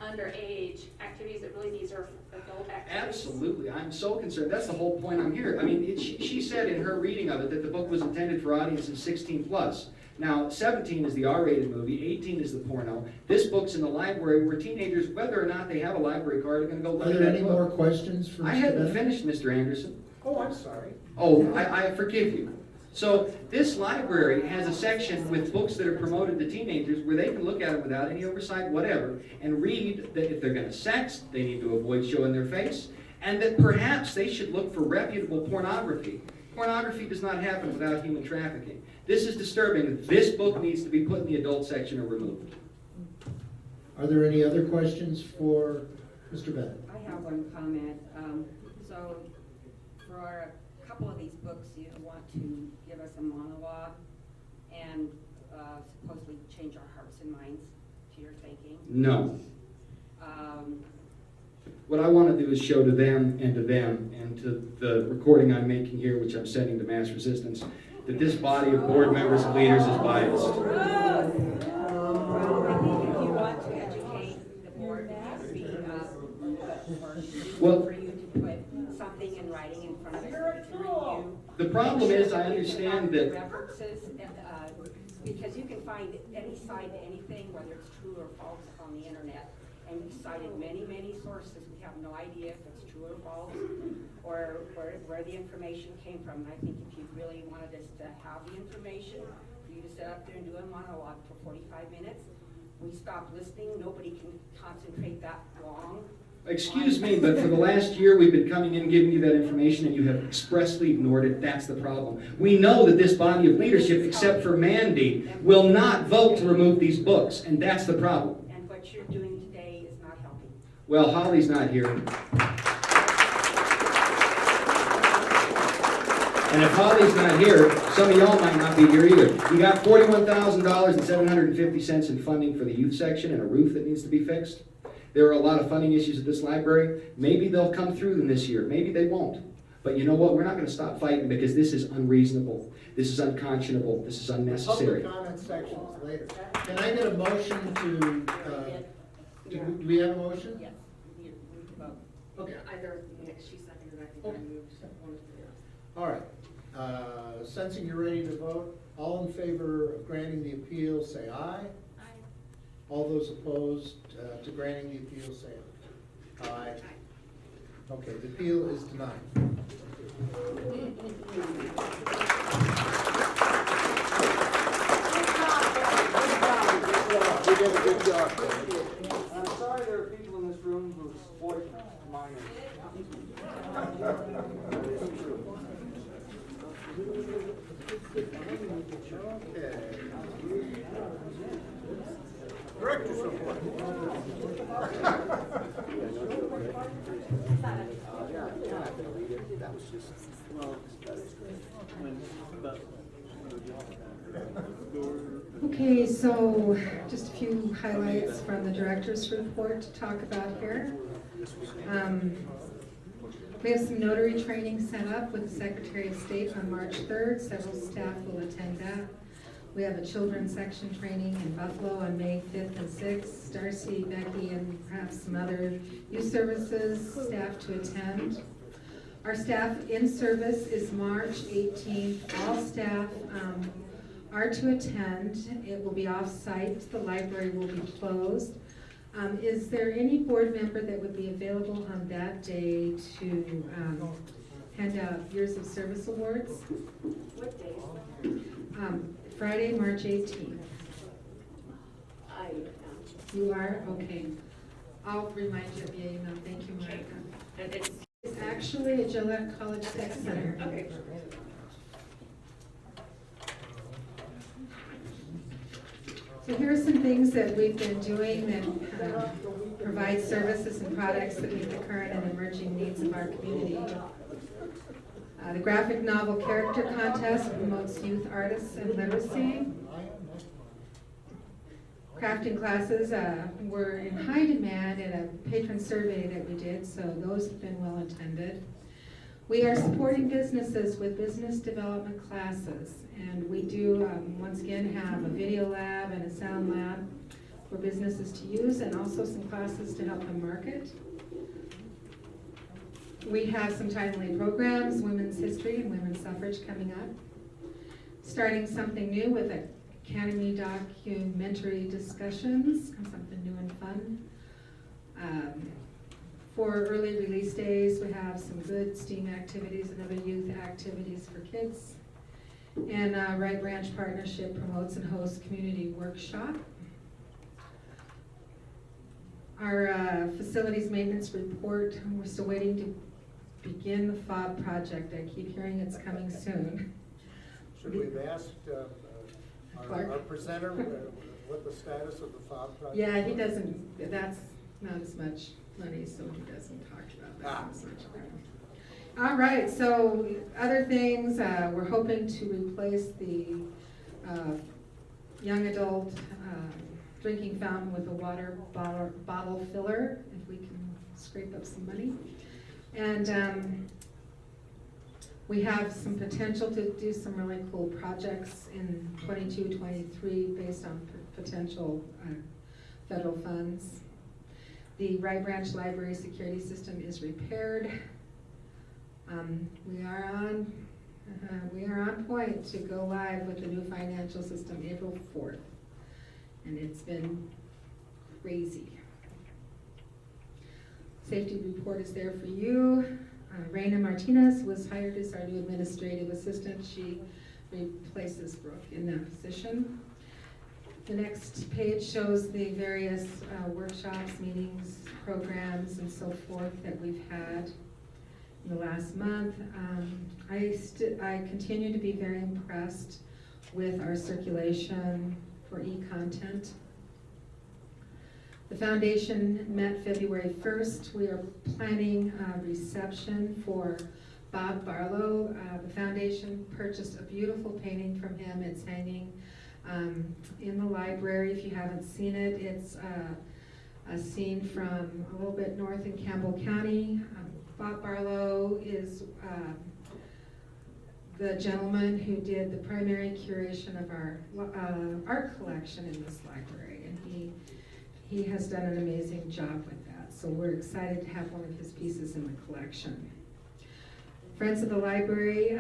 underage activities that really these are adult activities? Absolutely, I'm so concerned. That's the whole point I'm here. I mean, she said in her reading of it that the book was intended for audiences 16 plus. Now, 17 is the R-rated movie, 18 is the porno. This book's in the library where teenagers, whether or not they have a library card, are going to go look Are at there that any book. more questions for Mr. I hadn't Bennett? finished, Mr. Anderson. Oh, I'm sorry. Oh, I forgive you. So this library has a section with books that are promoted to teenagers where they can look at them without any oversight, whatever, and read that if they're going to sex, they need to avoid showing their face, and that perhaps they should look for reputable pornography. Pornography does not happen without human trafficking. This is disturbing. This book needs to be put in the adult section or removed. Are there any other questions for Mr. Bennett? I have one comment. So for a couple of these books, you want to give us a monologue and supposedly change our hearts and minds to your thinking. No. What I want to do is show to them and to the recording I'm making here, which I'm sending to Mass Resistance, that this body of board members and leaders is biased. Well, I think if you want to educate the board, it would be Well- for you to put something in writing in front of us to review. The problem is, I understand The that references, because you can find any side to anything, whether it's true or false, on the internet. And we've cited many, many sources. We have no idea if it's true or false, or where the information came from. And I think if you really wanted us to have the information, for you to sit up there and do a monologue for 45 minutes, we stop listening. Nobody can concentrate that long. excuse me, but for the last year, we've been coming in giving you that information, and you have expressly ignored it. That's the problem. We know that this body of leadership, except for Mandy, will not vote to remove these books, and that's the problem. And what you're doing today is not helping. Well, Holly's not here. And if Holly's not here, some of y'all might not be here either. We got $41,750 in funding for the youth section and a roof that needs to be fixed. There are a lot of funding issues at this library. Maybe they'll come through them this year. Maybe they won't. But you know what? We're not going to stop fighting because this is unreasonable. This is unconscionable. This is unnecessary. Public comment section is later. Can I get a motion to, do we have a motion? Yes, we need to vote. Okay. Either, she seconded, I think I moved, one of the All right. Sensing you're ready to vote, all in favor of granting the appeal, say aye. Aye. All those opposed to granting the appeal, say aye. Aye. Okay, the appeal is denied. You did a good job. I'm sorry there are people in this room who exploit minors. Okay. Director's report. That was just, well, that is great. Okay, so just a few highlights from the director's report to talk about here. We have some notary training set up with the Secretary of State on March 3rd. Several staff will attend that. We have a children's section training in Buffalo on May 5th and 6th. Darcy, Becky, and perhaps some other youth services staff to attend. Our staff in service is March 18th. All staff are to attend. It will be off-site. The library will be closed. Is there any board member that would be available on that day to hand out Years of Service Awards? What day? Friday, March 18th. I, You are? Okay. I'll remind you via email. Thank you, Monica. and it's, It's actually at Gillette College Tech Center. okay. So here are some things that we've been doing that provide services and products that meet the current and emerging needs of our community. The graphic novel character contest promotes youth artists and literacy. Crafting classes were in high demand in a patron survey that we did, so those have been well attended. We are supporting businesses with business development classes, and we do, once again, have a video lab and a sound lab for businesses to use, and also some classes to help them market. We have some timely programs, women's history and women's suffrage coming up. Starting something new with Academy documentary discussions, something new and fun. For early release days, we have some good STEAM activities and other youth activities for kids. And Right Branch Partnership promotes and hosts community workshop. Our facilities maintenance report, we're still waiting to begin the FOB project. I keep hearing it's coming soon. Should we have asked our presenter what the status of the FOB project? Yeah, he doesn't, that's not as much money, so he doesn't talk about that as much. All right, so other things, we're hoping to replace the young adult drinking fountain with a water bottle filler, if we can scrape up some money. And we have some potential to do some really cool projects in 22-23 based on potential federal funds. The Right Branch Library security system is repaired. We are on point to go live with the new financial system April 4th, and it's been crazy. Safety report is there for you. Raina Martinez was hired as our new administrative assistant. She replaces Brooke in that position. The next page shows the various workshops, meetings, programs, and so forth that we've had in the last month. I continue to be very impressed with our circulation for e-content. The foundation met February 1st. We are planning a reception for Bob Barlow. The foundation purchased a beautiful painting from him. It's hanging in the library. If you haven't seen it, it's a scene from a little bit north in Campbell County. Bob Barlow is the gentleman who did the primary curation of our art collection in this library, and he has done an amazing job with that. So we're excited to have one of his pieces in the collection. Friends of the Library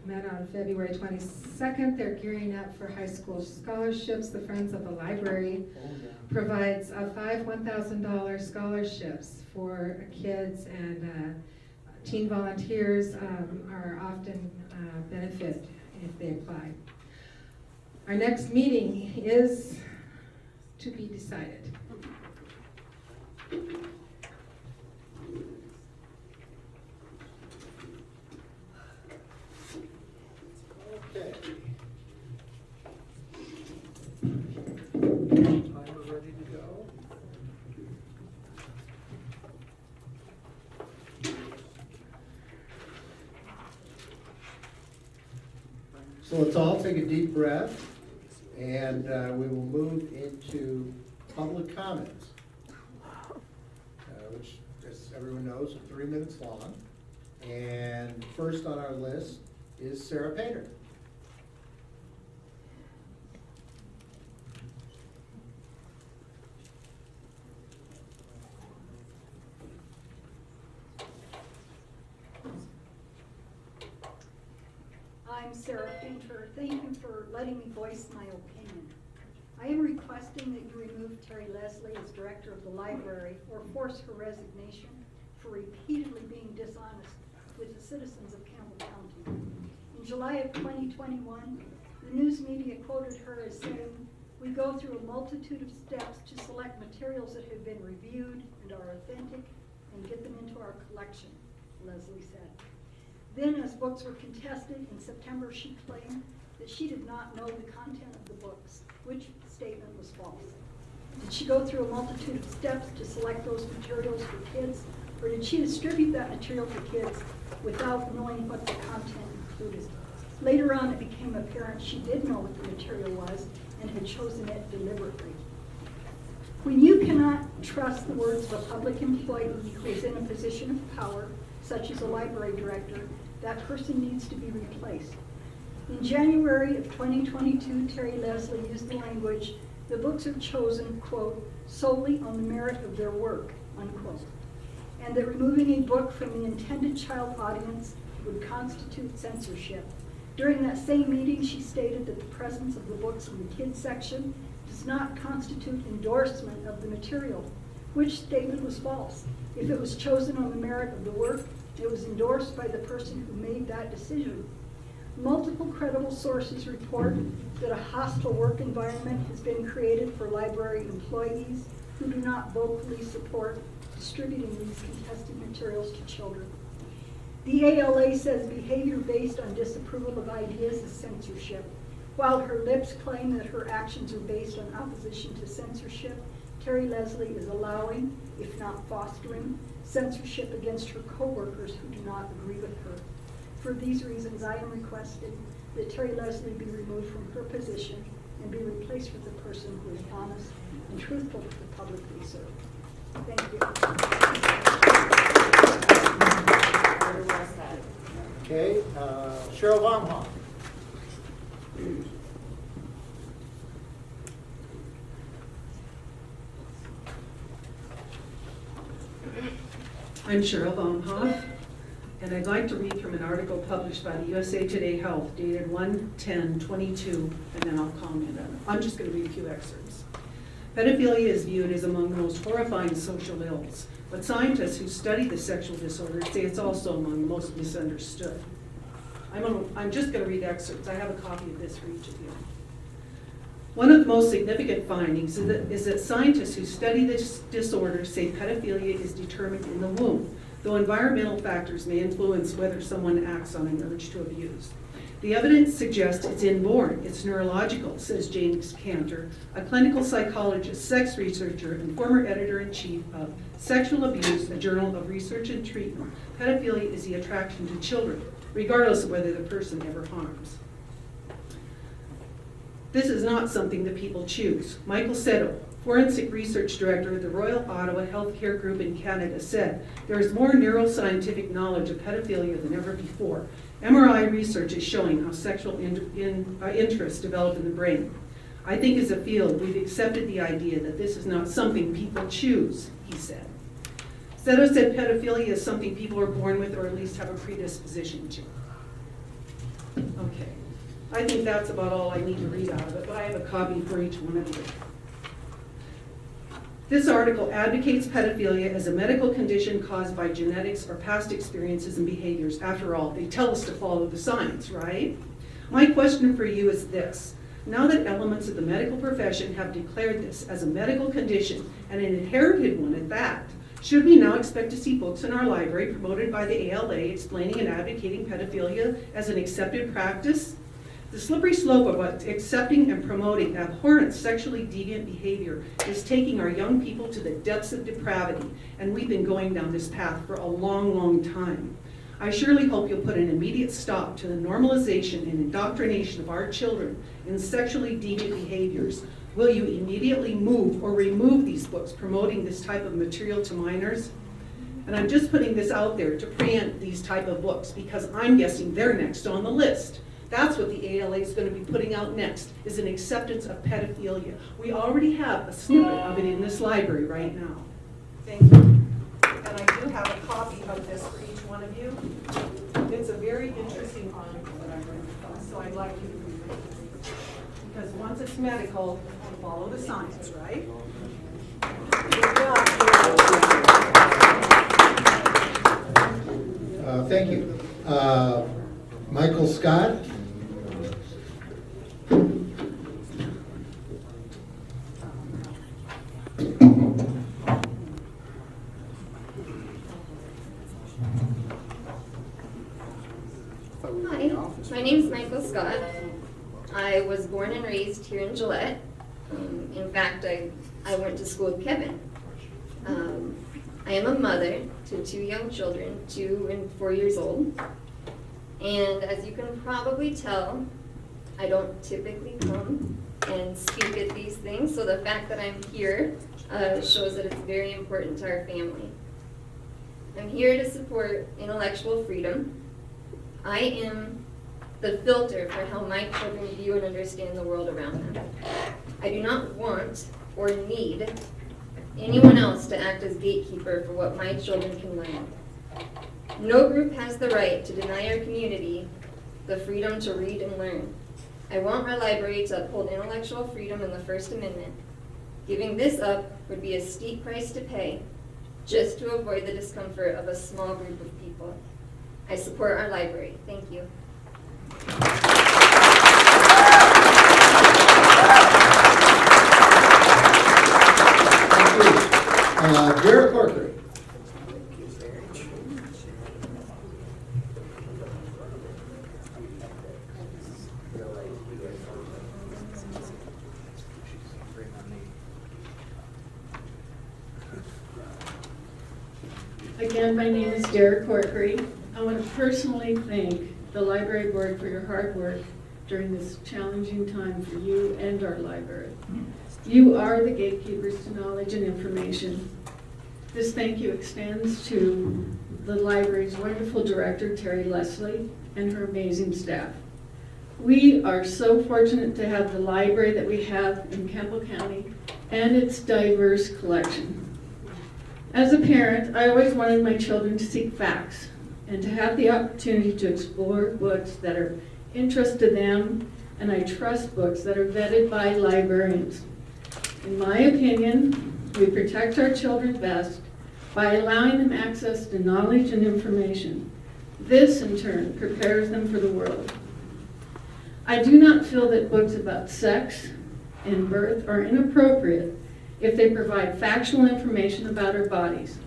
met on February 22nd. They're gearing up for high school scholarships. The Friends of the Library provides 5 $1,000 scholarships for kids, and teen volunteers are often benefit if they apply. Our next meeting is to be decided. Okay. Timer ready to go? So let's all take a deep breath, and we will move into public comments, which, as everyone knows, are 3 minutes long. And first on our list is Sarah Painter. Sarah Painter. Thank you for letting me voice my opinion. I am requesting that you remove Terry Leslie as director of the library or force her resignation for repeatedly being dishonest with the citizens of Campbell County. In July of 2021, the news media quoted her as saying, "We go through a multitude of steps to select materials that have been reviewed and are authentic and get them into our collection," Leslie said. Then, as books were contested in September, she claimed that she did not know the content of the books, which statement was false. Did she go through a multitude of steps to select those materials for kids, or did she distribute that material for kids without knowing what the content included? Later on, it became apparent she did know what the material was and had chosen it deliberately. When you cannot trust the words of a public employee who is in a position of power, such as a library director, that person needs to be replaced. In January of 2022, Terry Leslie used the language, "The books are chosen, quote, solely on the merit of their work," unquote, and that removing a book from the intended child audience would constitute censorship. During that same meeting, she stated that the presence of the books in the kids section does not constitute endorsement of the material, which statement was false. If it was chosen on the merit of the work, it was endorsed by the person who made that decision. Multiple credible sources report that a hostile work environment has been created for library employees who do not vocally support distributing these contested materials to children. The ALA says behavior based on disapproval of ideas is censorship. While her lips claim that her actions are based on opposition to censorship, Terry Leslie is allowing, if not fostering, censorship against her coworkers who do not agree with her. For these reasons, I am requesting that Terry Leslie be removed from her position and be replaced with a person who is honest and truthful to the public we serve. Thank you. Very well said. Okay, Cheryl Baumhoff. I'm Cheryl Baumhoff, and I'd like to read from an article published by the USA Today Health dated 1/10/22, and then I'll comment on it. I'm just going to read a few excerpts. Pedophilia is viewed as among the most horrifying social ills, but scientists who study the sexual disorder say it's also among the most misunderstood. I'm just going to read excerpts. I have a copy of this for each of you. One of the most significant findings is that scientists who study this disorder say pedophilia is determined in the womb, though environmental factors may influence whether someone acts on an urge to abuse. The evidence suggests it's inborn, it's neurological, says James Cantor, a clinical psychologist, sex researcher, and former editor-in-chief of Sexual Abuse, a journal of research and treatment. Pedophilia is the attraction to children, regardless of whether the person ever harms. This is not something that people choose. Michael Settle, forensic research director of the Royal Ottawa Healthcare Group in Canada, said, "There is more neuroscientific knowledge of pedophilia than ever before. MRI research is showing how sexual interests develop in the brain. I think as a field, we've accepted the idea that this is not something people choose," he said. Settle said pedophilia is something people are born with or at least have a predisposition to. Okay. I think that's about all I need to read out of it, but I have a copy for each one of you. This article advocates pedophilia as a medical condition caused by genetics or past experiences and behaviors. After all, they tell us to follow the science, right? My question for you is this. Now that elements of the medical profession have declared this as a medical condition, and an inherited one at that, should we now expect to see books in our library promoted by the ALA explaining and advocating pedophilia as an accepted practice? The slippery slope of accepting and promoting abhorrent sexually deviant behavior is taking our young people to the depths of depravity, and we've been going down this path for a long, long time. I surely hope you'll put an immediate stop to the normalization and indoctrination of our children in sexually deviant behaviors. Will you immediately move or remove these books promoting this type of material to minors? And I'm just putting this out there to preempt these type of books because I'm guessing they're next on the list. That's what the ALA is going to be putting out next, is an acceptance of pedophilia. We already have a snippet of it in this library right now. Thank you. And I do have a copy of this for each one of you. It's a very interesting article that I'm going to pass so I'd like you to read it. Because once it's medical, follow the science, right? Thank you. Michael Scott? Hi, my name is Michael Scott. I was born and raised here in Gillette. In fact, I went to school with Kevin. I am a mother to 2 young children, 2 and 4 years old. And as you can probably tell, I don't typically come and speak at these things, so the fact that I'm here shows that it's very important to our family. I'm here to support intellectual freedom. I am the filter for how my children view and understand the world around them. I do not want or need anyone else to act as gatekeeper for what my children can learn. No group has the right to deny our community the freedom to read and learn. I want our library to uphold intellectual freedom in the First Amendment. Giving this up would be a steep price to pay just to avoid the discomfort of a small group of people. I support our library. Thank you. Thank you. Jared Corkery. Again, my name is Derek Corkery. I want to personally thank the library board for your hard work during this challenging time for you and our library. You are the gatekeepers to knowledge and information. This thank you extends to the library's wonderful director, Terry Leslie, and her amazing staff. We are so fortunate to have the library that we have in Campbell County and its diverse collection. As a parent, I always wanted my children to seek facts and to have the opportunity to explore books that are interest to them, and I trust books that are vetted by librarians. In my opinion, we protect our children best by allowing them access to knowledge and information. This, in turn, prepares them for the world. I do not feel that books about sex and birth are inappropriate if they provide factual information about our bodies.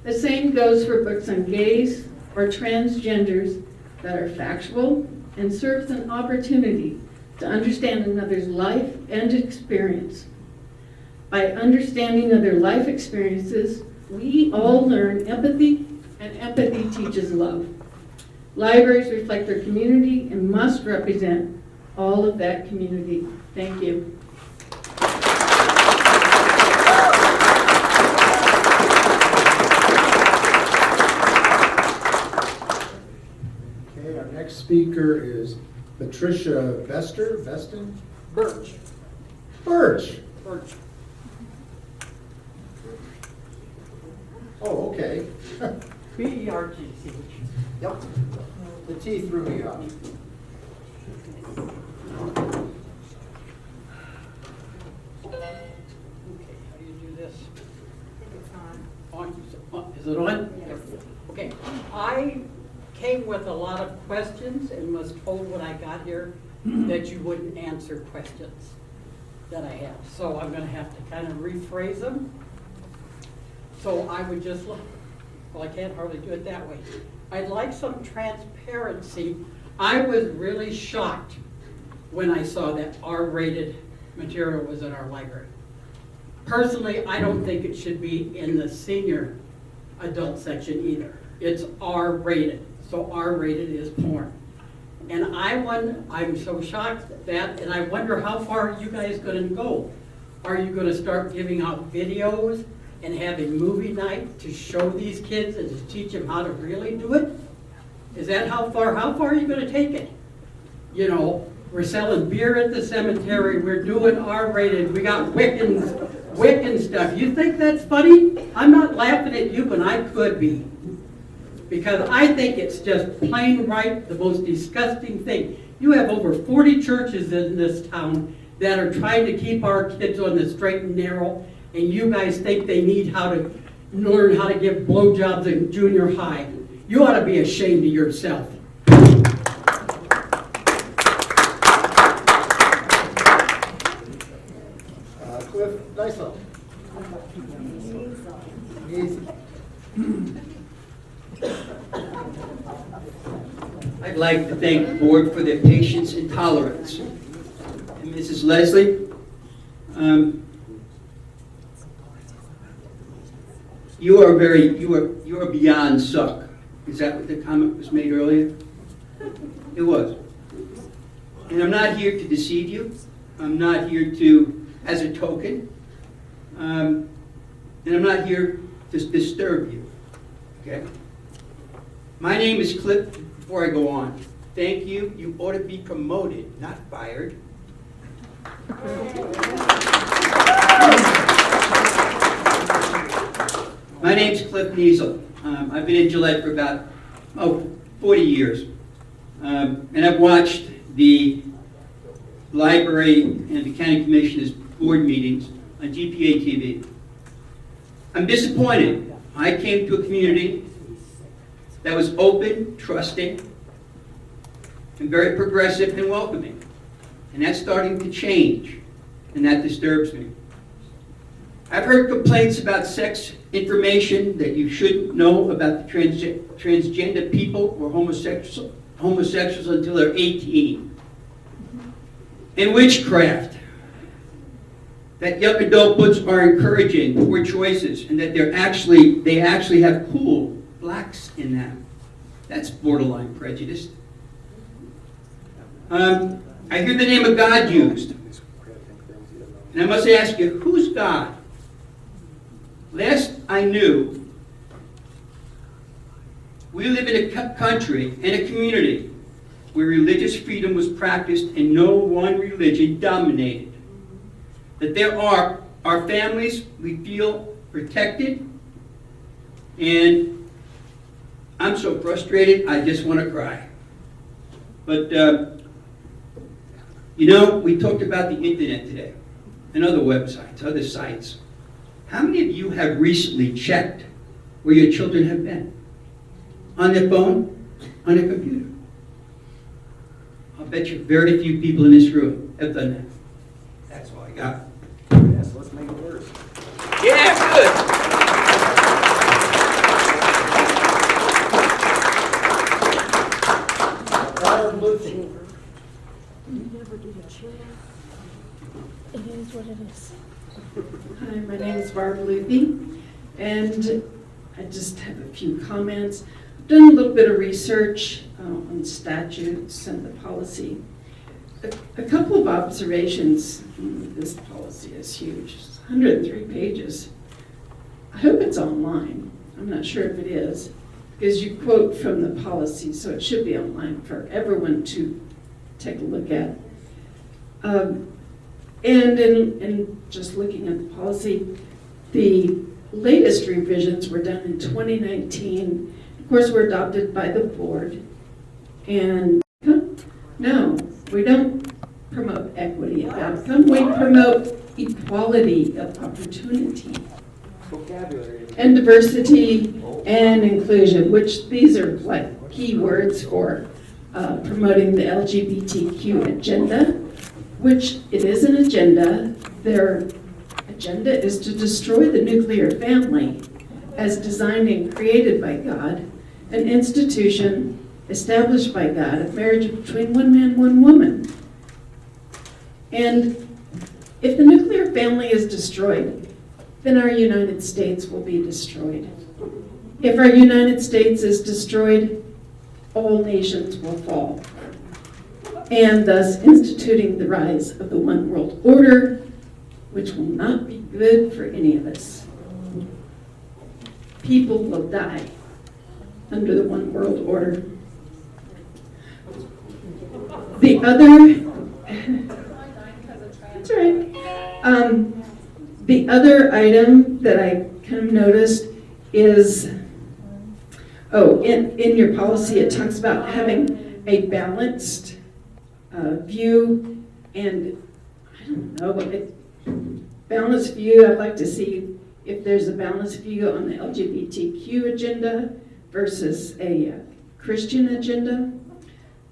The same goes for books on gays or transgenders that are factual and serves an opportunity to understand another's life and experience. By understanding other life experiences, we all learn empathy, and empathy teaches love. Libraries reflect their community and must represent all of that community. Thank you. Okay, our next speaker is Patricia Veston? Birch. Birch. Birch. Oh, okay. B-E-R-G-C. Yep. The T threw me off. Okay, how do you do this? Is it on? Yes. Okay, I came with a lot of questions and was told when I got here that you wouldn't answer questions that I have. So I'm gonna have to kind of rephrase them. So I would just look, well, I can't hardly do it that way. I'd like some transparency. I was really shocked when I saw that R-rated material was in our library. Personally, I don't think it should be in the senior adult section either. It's R-rated, so R-rated is porn. And I'm so shocked at that, and I wonder how far are you guys gonna go? Are you gonna start giving out videos and having movie night to show these kids and to teach them how to really do it? Is that how far are you gonna take it? You know, we're selling beer at the cemetery, we're doing R-rated, we got Wiccan stuff. You think that's funny? I'm not laughing at you, but I could be. Because I think it's just plain right, the most disgusting thing. You have over 40 churches in this town that are trying to keep our kids on the straight and narrow, and you guys think they need how to learn how to give blowjobs in junior high. You ought to be ashamed of yourself. Cliff Dyson. Easy. I'd like to thank the board for their patience and tolerance. And Mrs. Leslie, you are beyond suck. Is that what the comment was made earlier? It was. And I'm not here to deceive you. I'm not here to, as a token. And I'm not here to disturb you. Okay? My name is Cliff. Before I go on, thank you. You ought to be promoted, not fired. My name's Cliff Niesel. I've been in Gillette for about 40 years. And I've watched the library and the county commissioners' board meetings on GPA TV. I'm disappointed. I came to a community that was open, trusting, and very progressive and welcoming. And that's starting to change, and that disturbs me. I've heard complaints about sex information that you shouldn't know about the transgender people or homosexuals until they're 18. And witchcraft. That young adult books are encouraging poor choices, and that they actually have cool blacks in them. That's borderline prejudice. I hear the name of God used. And I must ask you, who's God? Last I knew, we live in a country and a community where religious freedom was practiced and no one religion dominated. That there are our families, we feel protected, and I'm so frustrated, I just want to cry. But, we talked about the internet today and other websites, other sites. How many of you have recently checked where your children have been? On their phone? On their computer? I'll bet you very few people in this room have done that. That's all I got. Yes, let's make it worse. Yeah, good. It is what it is. Hi, my name is Barbara Luthi, and I just have a few comments. I've done a little bit of research on statutes and the policy. A couple of observations. This policy is huge. It's 103 pages. I hope it's online. I'm not sure if it is, because you quote from the policy, so it should be online for everyone to take a look at. And in just looking at the policy, the latest revisions were done in 2019. Of course, were adopted by the board. And no, we don't promote equity of outcome. We promote equality of opportunity. And diversity and inclusion, which these are like key words for promoting the LGBTQ agenda, which it is an agenda. Their agenda is to destroy the nuclear family as designed and created by God, an institution established by God of marriage between one man, one woman. And if the nuclear family is destroyed, then our United States will be destroyed. If our United States is destroyed, all nations will fall, and thus instituting the rise of the one world order, which will not be good for any of us. People will die under the one world order. The other, that's right. The other item that I kind of noticed is, in your policy it talks about having a balanced view, and I don't know, balanced view. I'd like to see if there's a balanced view on the LGBTQ agenda versus a Christian agenda.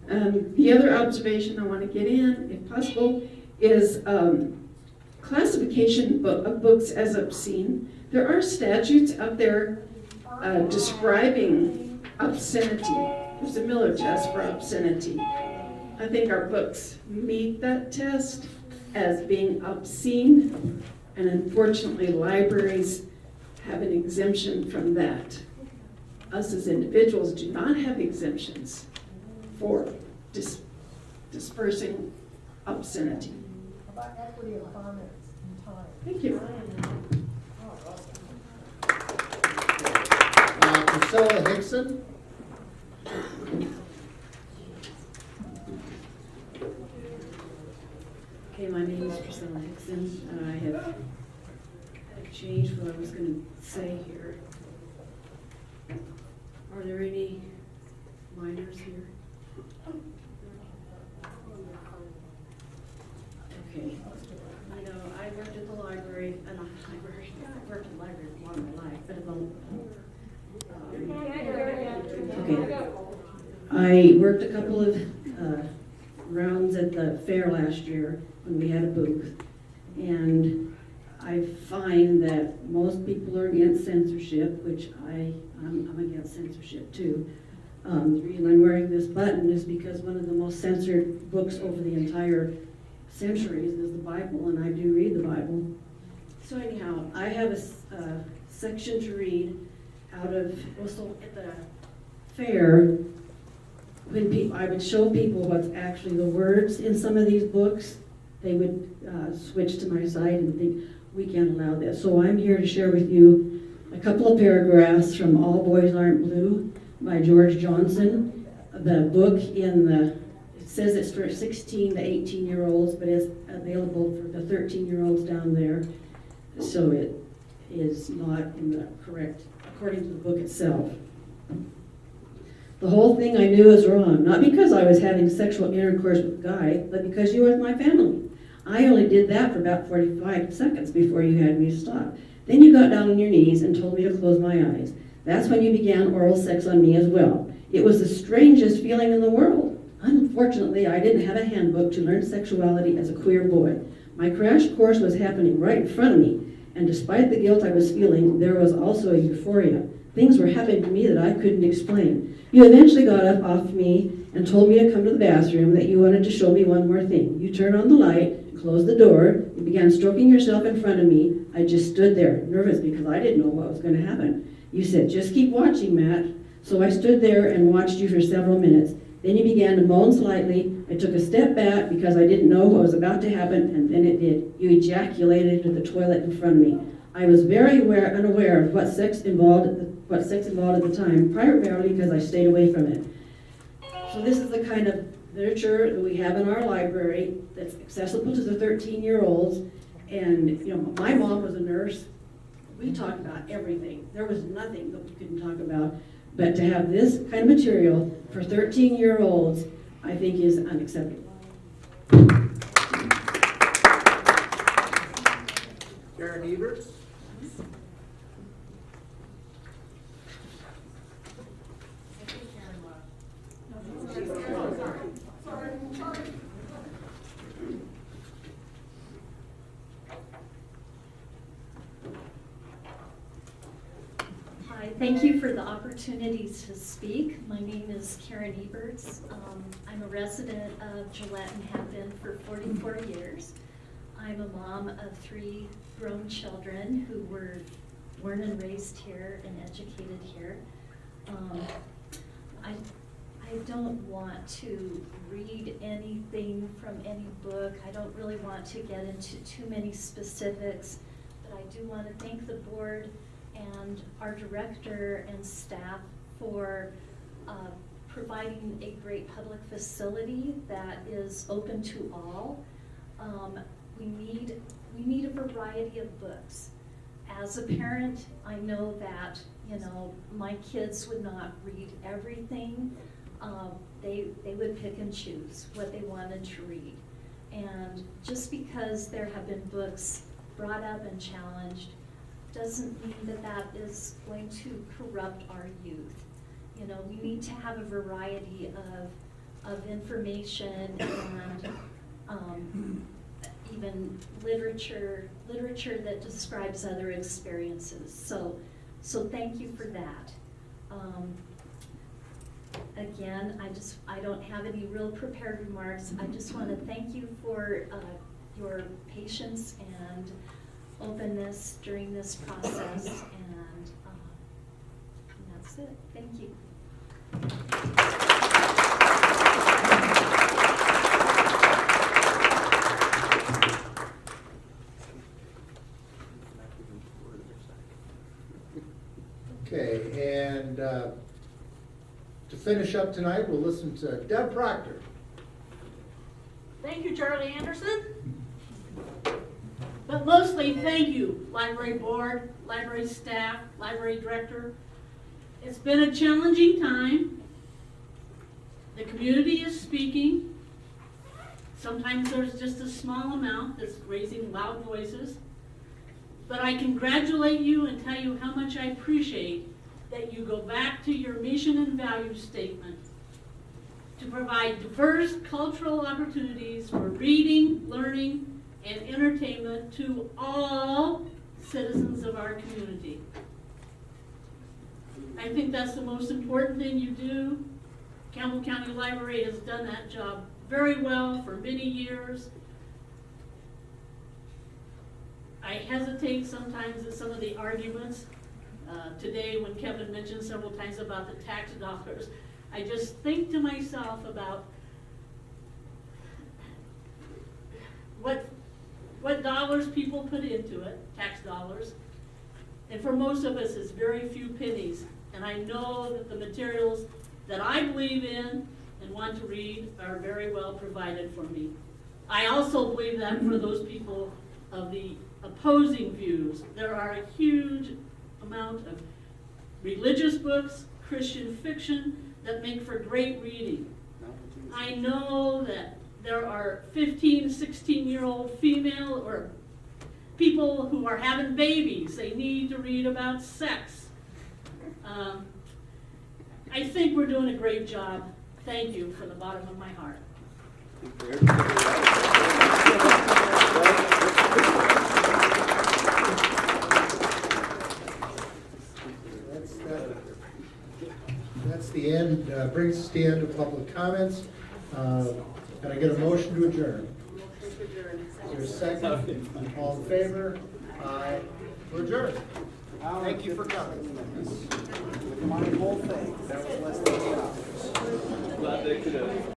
The other observation I want to get in, if possible, is classification of books as obscene. There are statutes out there describing obscenity. There's a Miller test for obscenity. I think our books meet that test as being obscene, and unfortunately libraries have an exemption from that. Us as individuals do not have exemptions for dispersing obscenity. About equity of comments and time. Thank you. Priscilla Hickson? Okay, my name is Priscilla Hickson, and I have changed what I was going to say here. Are there any minors here? Okay. You know, I worked at the library, and I worked at the library for a lot of my life, but okay. I worked a couple of rounds at the fair last year when we had a booth, and I find that most people are against censorship, which I'm against censorship too. The reason I'm wearing this button is because one of the most censored books over the entire centuries is the Bible, and I do read the Bible. So anyhow, I have a section to read out of, also at the fair, when I would show people what's actually the words in some of these books, they would switch to my side and think, we can't allow this. So I'm here to share with you a couple of paragraphs from All Boys Aren't Blue by George Johnson. The book it says it's for 16 to 18-year-olds, but it's available for the 13-year-olds down there. So it is not in the correct, according to the book itself. The whole thing I knew was wrong, not because I was having sexual intercourse with a guy, but because you were with my family. I only did that for about 45 seconds before you had me stop. Then you got down on your knees and told me to close my eyes. That's when you began oral sex on me as well. It was the strangest feeling in the world. Unfortunately, I didn't have a handbook to learn sexuality as a queer boy. My crash course was happening right in front of me, and despite the guilt I was feeling, there was also a euphoria. Things were happening to me that I couldn't explain. You eventually got up off me and told me to come to the bathroom, that you wanted to show me one more thing. You turned on the light, closed the door, you began stroking yourself in front of me. I just stood there, nervous because I didn't know what was going to happen. You said, just keep watching, Matt. So I stood there and watched you for several minutes. Then you began to moan slightly. I took a step back because I didn't know what was about to happen, and then it did. You ejaculated into the toilet in front of me. I was very unaware of what sex involved at the time, primarily because I stayed away from it. So this is the kind of literature that we have in our library that's accessible to the 13-year-olds. And you know, my mom was a nurse. We talked about everything. There was nothing that we couldn't talk about. But to have this kind of material for 13-year-olds, I think is unacceptable. Karen Eberts? Hi, thank you for the opportunity to speak. My name is Karen Eberts. I'm a resident of Gillette and have been for 44 years. I'm a mom of 3 grown children who were born and raised here and educated here. I don't want to read anything from any book. I don't really want to get into too many specifics, but I do want to thank the board and our director and staff for providing a great public facility that is open to all. We need a variety of books. As a parent, I know that, you know, my kids would not read everything, they would pick and choose what they wanted to read. And just because there have been books brought up and challenged doesn't mean that that is going to corrupt our youth. You know, we need to have a variety of information and even literature that describes other experiences. So thank you for that. Again, I don't have any real prepared remarks. I just want to thank you for your patience and openness during this process, and that's it. Thank you. Okay, and to finish up tonight, we'll listen to Deb Proctor. Thank you, Charlie Anderson. But mostly, thank you, library board, library staff, library director. It's been a challenging time. The community is speaking. Sometimes there's just a small amount that's raising loud voices. But I congratulate you and tell you how much I appreciate that you go back to your mission and value statement to provide diverse cultural opportunities for reading, learning, and entertainment to all citizens of our community. I think that's the most important thing you do. Campbell County Library has done that job very well for many years. I hesitate sometimes at some of the arguments. Today, when Kevin mentioned several times about the tax dollars, I just think to myself about what dollars people put into it, tax dollars. And for most of us, it's very few pennies. And I know that the materials that I believe in and want to read are very well provided for me. I also believe that for those people of the opposing views, there are a huge amount of religious books, Christian fiction that make for great reading. I know that there are 15, 16-year-old female or people who are having babies. They need to read about sex. I think we're doing a great job. Thank you from the bottom of my heart. That's the end, brings us to the end of public comments. Can I get a motion to adjourn? Is there a second? All in favor? Aye. We're adjourned. Thank you for coming. My whole thing, that was less than 2 hours. Glad they could have.